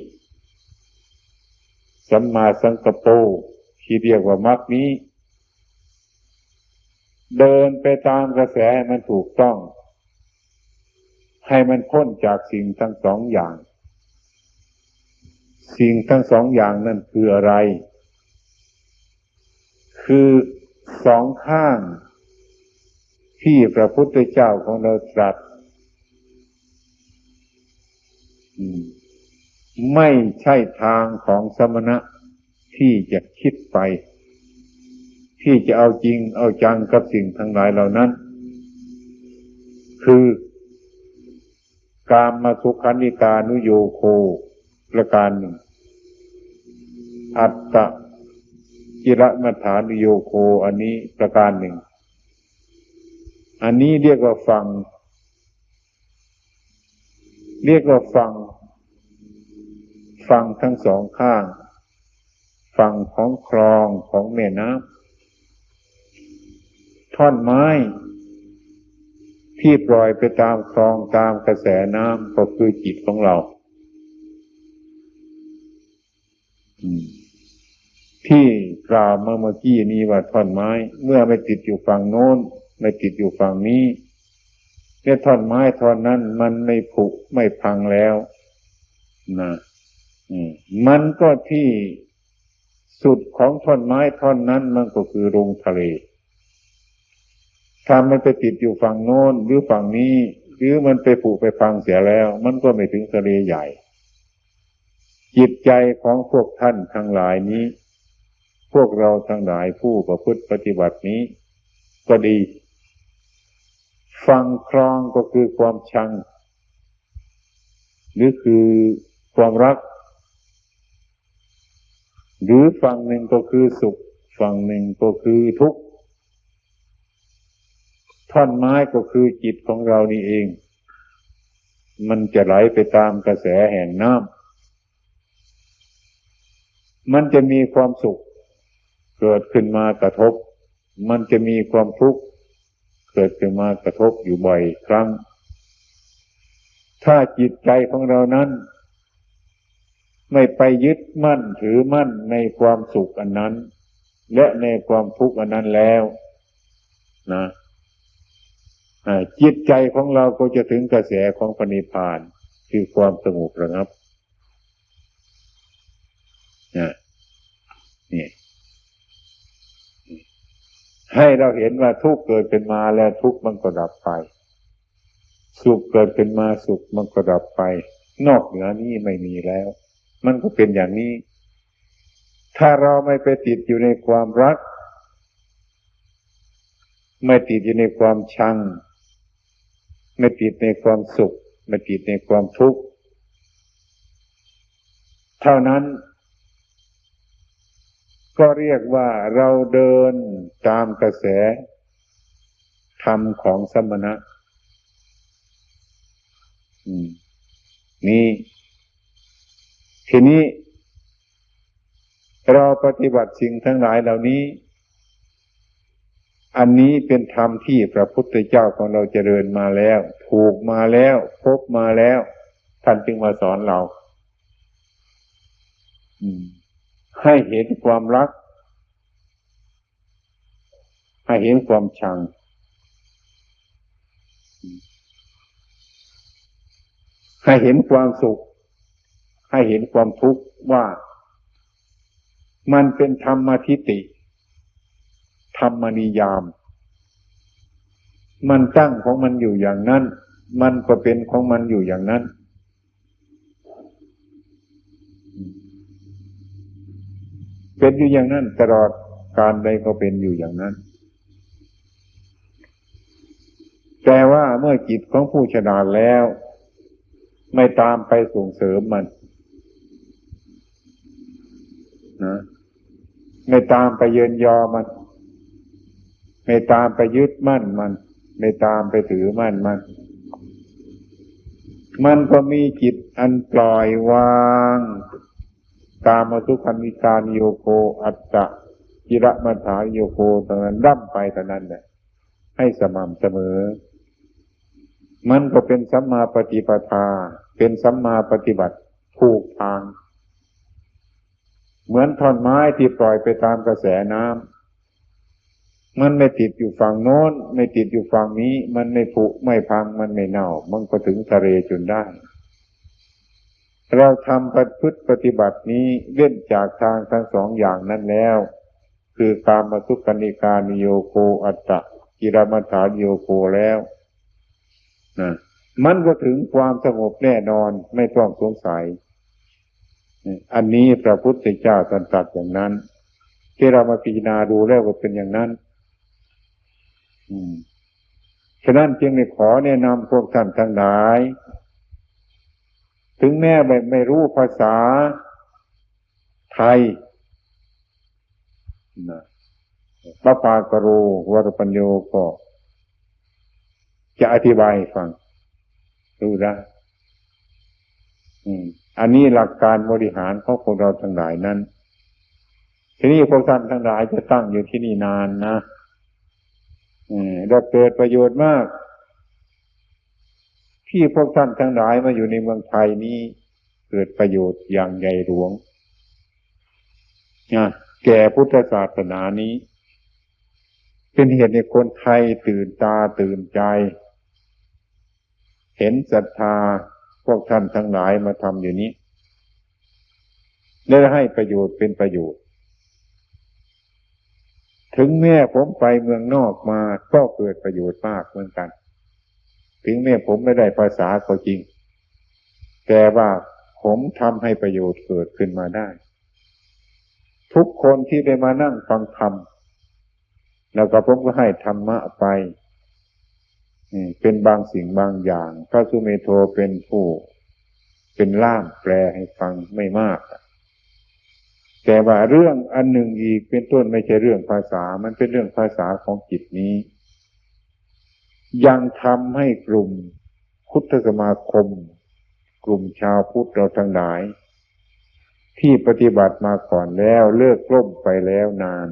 สัมมาสังกัปโปที่เรียกว่ามรรคนี้เดินไปตามกระแสให้มันถูกต้องให้มันพ้นจากสิ่งทั้งสองอย่างสิ่งทั้งสองอย่างนั่นคืออะไรคือสองข้าง ที่พระพุทธเจ้าของเราตรัสไม่ใช่ทางของสมณะที่จะคิดไปที่จะเอาจริงเอาจังกับสิ่งทั้งหลายเหล่านั้นคือกามสุขันธิกานุโยโคประการหนึ่งอัตตกิรมัฏฐานุโยโคอันนี้ประการหนึ่งอันนี้เรียกว่าฟังทั้งสองข้างฝั่งของคลองของแม่น้ำท่อนไม้ที่ปล่อยไปตามคลองตามกระแสน้ำก็คือจิตของเราที่กล่าวมาเมื่อกี้นี้ว่าท่อนไม้เมื่อไม่ติดอยู่ฝั่งโน้นไม่ติดอยู่ฝั่งนี้เนี่ยท่อนไม้ท่อนนั้นมันไม่ผุไม่พังแล้วนะมันก็ที่สุดของท่อนไม้ท่อนนั้นมันก็คือลงทะเลถ้ามันไปติดอยู่ฝั่งโน้นหรือฝั่งนี้หรือมันไปผุไปพังเสียแล้วมันก็ไม่ถึงทะเลใหญ่จิตใจของพวกท่านทั้งหลายนี้พวกเราทั้งหลายผู้ประพฤติปฏิบัตินี้ก็ดีฝั่งคลองก็คือความชังหรือคือความรักหรือฝั่งหนึ่งก็คือสุขฝั่งหนึ่งก็คือทุกข์ท่อนไม้ก็คือจิตของเรานี่เองมันจะไหลไปตามกระแสแห่งน้ำมันจะมีความสุขเกิดขึ้นมากระทบมันจะมีความทุกข์เกิดขึ้นมากระทบอยู่บ่อยครั้งถ้าจิตใจของเรานั้นไม่ไปยึดมั่นถือมั่นในความสุขอันนั้นและในความทุกข์อันนั้นแล้วนะจิตใจของเราก็จะถึงกระแสของพระนิพพานคือความสงบระงับนี่ให้เราเห็นว่าทุกข์เกิดขึ้นมาแล้วทุกข์มันก็ดับไปสุขเกิดขึ้นมาสุขมันก็ดับไปนอกเหนือนี้ไม่มีแล้วมันก็เป็นอย่างนี้ถ้าเราไม่ไปติดอยู่ในความรักไม่ติดอยู่ในความชังไม่ติดในความสุขไม่ติดในความทุกข์เท่านั้นก็เรียกว่าเราเดินตามกระแสธรรมของสมณะนี่ทีนี้เราปฏิบัติสิ่งทั้งหลายเหล่านี้อันนี้เป็นธรรมที่พระพุทธเจ้าของเราเจริญมาแล้วถูกมาแล้วพบมาแล้วท่านจึงมาสอนเราให้เห็นความรักให้เห็นความชังให้เห็นความสุขให้เห็นความทุกข์ว่ามันเป็นธรรมทิฏฐิธรรมนิยามมันตั้งของมันอยู่อย่างนั้นมันก็เป็นของมันอยู่อย่างนั้นเป็นอยู่อย่างนั้นตลอดการใดก็เป็นอยู่อย่างนั้นแต่ว่าเมื่อจิตของผู้ฉลาดแล้วไม่ตามไปส่งเสริมมันนะไม่ตามไปเยินยอมันไม่ตามไปยึดมั่นมันไม่ตามไปถือมั่นมันก็มีจิตอันปล่อยวางกามสุขันธิกานิโยโคอัตตกิรมัฏฐานิโยโคตรงนั้นดั้มไปตรงนั้นแหละให้สม่ำเสมอมันก็เป็นสัมมาปฏิปทาเป็นสัมมาปฏิบัติถูกทางเหมือนท่อนไม้ที่ปล่อยไปตามกระแสน้ำมันไม่ติดอยู่ฝั่งโน้นไม่ติดอยู่ฝั่งนี้มันไม่ผุไม่พังมันไม่เน่ามันก็ถึงทะเลจนได้เราทำปฏิบัตินี้เว้นจากทางทั้งสองอย่างนั้นแล้วคือกามสุขันธิกานิโยโคอัตต กิรมัฏฐานโยโกแล้วนะมันก็ถึงความสงบแน่นอนไม่ต้องสงสัยอันนี้พระพุทธเจ้าตรัสอย่างนั้นที่เรามาพิจารณาดูแล้วก็เป็นอย่างนั้นฉะนั้นจึงได้ขอแนะนำพวกท่านทั้งหลายถึงแม้ไม่รู้ภาษาไทยนะพระปากโรวรปัญโยก็จะอธิบายให้ฟังรู้ได้อันนี้หลักการบริหารของพวกเราทั้งหลายนั้นทีนี้พวกท่านทั้งหลายจะตั้งอยู่ที่นี่นานนะได้เกิดประโยชน์มากที่พวกท่านทั้งหลายมาอยู่ในเมืองไทยนี้เกิดประโยชน์อย่างใหญ่หลวงแก่พุทธศาสนานี้เป็นเหตุให้คนไทยตื่นตาตื่นใจเห็นศรัทธาพวกท่านทั้งหลายมาทำอยู่นี้ได้ให้ประโยชน์เป็นประโยชน์ถึงแม้ผมไปเมืองนอกมาก็เกิดประโยชน์มากเหมือนกันถึงแม้ผมไม่ได้ภาษาก็จริงแต่ว่าผมทำให้ประโยชน์เกิดขึ้นมาได้ทุกคนที่ได้มานั่งฟังธรรมแล้วก็ผมก็ให้ธรรมะไปเป็นบางสิ่งบางอย่างพระสุเมโธเป็นผู้เป็นล่ามแปลให้ฟังไม่มากแต่ว่าเรื่องอันหนึ่งอีกเป็นต้นไม่ใช่เรื่องภาษามันเป็นเรื่องภาษาของจิตนี้ยังทำให้กลุ่มพุทธสมาคมกลุ่มชาวพุทธเราทั้งหลายที่ปฏิบัติมาก่อนแล้วเลิกล่มไปแล้วนาน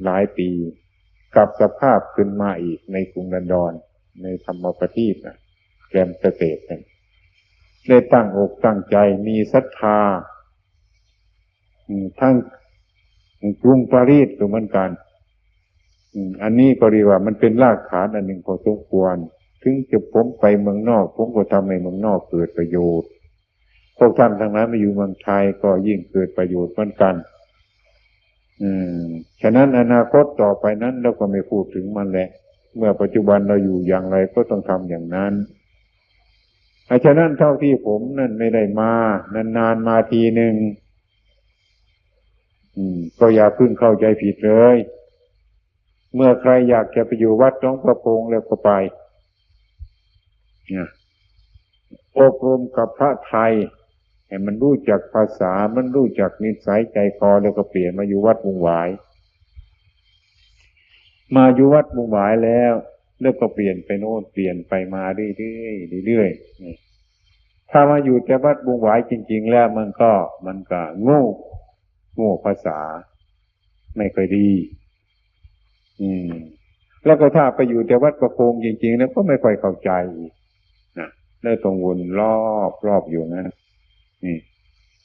หลายปีกลับสภาพขึ้นมาอีกในกรุงลอนดอนในธรรมประทีปแกรมสเตทได้ตั้งอกตั้งใจมีศรัทธาทั้งกรุงปารีสก็เหมือนกันอันนี้ก็เรียกว่ามันเป็นรากฐานอันหนึ่งพอสมควรถึงจะผมไปเมืองนอกผมก็ทำให้เมืองนอกเกิดประโยชน์พวกท่านทั้งนั้นมาอยู่เมืองไทยก็ยิ่งเกิดประโยชน์เหมือนกันฉะนั้นอนาคตต่อไปนั้นเราก็ไม่พูดถึงมันแหละเมื่อปัจจุบันเราอยู่อย่างไรก็ต้องทำอย่างนั้นฉะนั้นเท่าที่ผมนั่นไม่ได้มานานๆมาทีหนึ่งก็อย่าเพิ่งเข้าใจผิดเลยเมื่อใครอยากจะไปอยู่วัดหลวงพ่อพงแล้วก็ไปอบรมกับพระไทยให้มันรู้จักภาษามันรู้จักนิสัยใจคอแล้วก็เปลี่ยนมาอยู่วัดมุงหวายมาอยู่วัดมุงหวายแล้วก็เปลี่ยนไปโน่นเปลี่ยนไปมาเรื่อยๆถ้ามาอยู่แต่วัดมุงหวายจริงๆแล้วมันก็โง่ภาษาไม่ค่อยดีแล้วก็ถ้าไปอยู่แต่วัดประโคงจริงๆแล้วก็ไม่ค่อยเข้าใจนะได้ต้องวนรอบอยู่นะ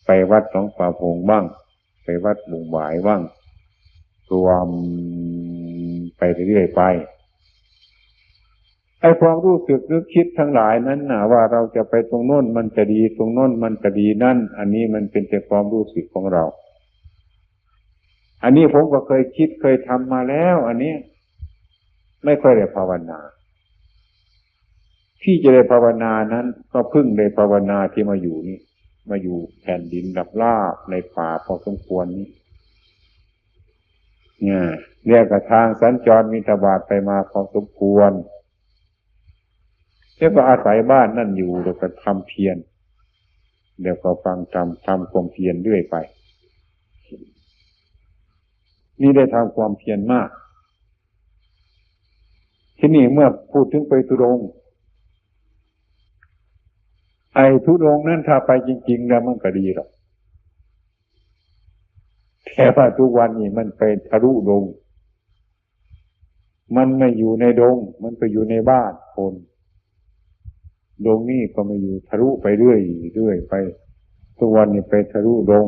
ไปวัดหลวงป่าพงบ้างไปวัดบุงหวายบ้างรวมไปเรื่อยๆไปไอ้ความรู้สึกนึกคิดทั้งหลายนั้นนะว่าเราจะไปตรงโน้นมันจะดีตรงโน้นมันจะดีนั่นอันนี้มันเป็นแต่ความรู้สึกของเราอันนี้ผมก็เคยคิดเคยทำมาแล้วอันนี้ไม่ค่อยได้ภาวนาที่จะได้ภาวนานั้นก็พึ่งได้ภาวนาที่มาอยู่นี่มาอยู่แผ่นดินราบในป่าพอสมควรนี้เนี่ยกระทางสัญจรมีตบาทไปมาพอสมควรแล้วก็อาศัยบ้านนั่นอยู่แล้วก็ทำเพียรเดี๋ยวก็ฟังทำความเพียรเรื่อยไปนี่ได้ทำความเพียรมากที่นี่เมื่อพูดถึงไปธุดงค์ไอ้ธุดงค์นั้นถ้าไปจริงๆแล้วมันก็ดีหรอกแต่ว่าทุกวันนี้มันไปทะลุดงมันไม่อยู่ในดงมันไปอยู่ในบ้านคนดงนี่ก็ไม่อยู่ทะลุไปเรื่อยไปทุกวันนี้ไปทะลุดง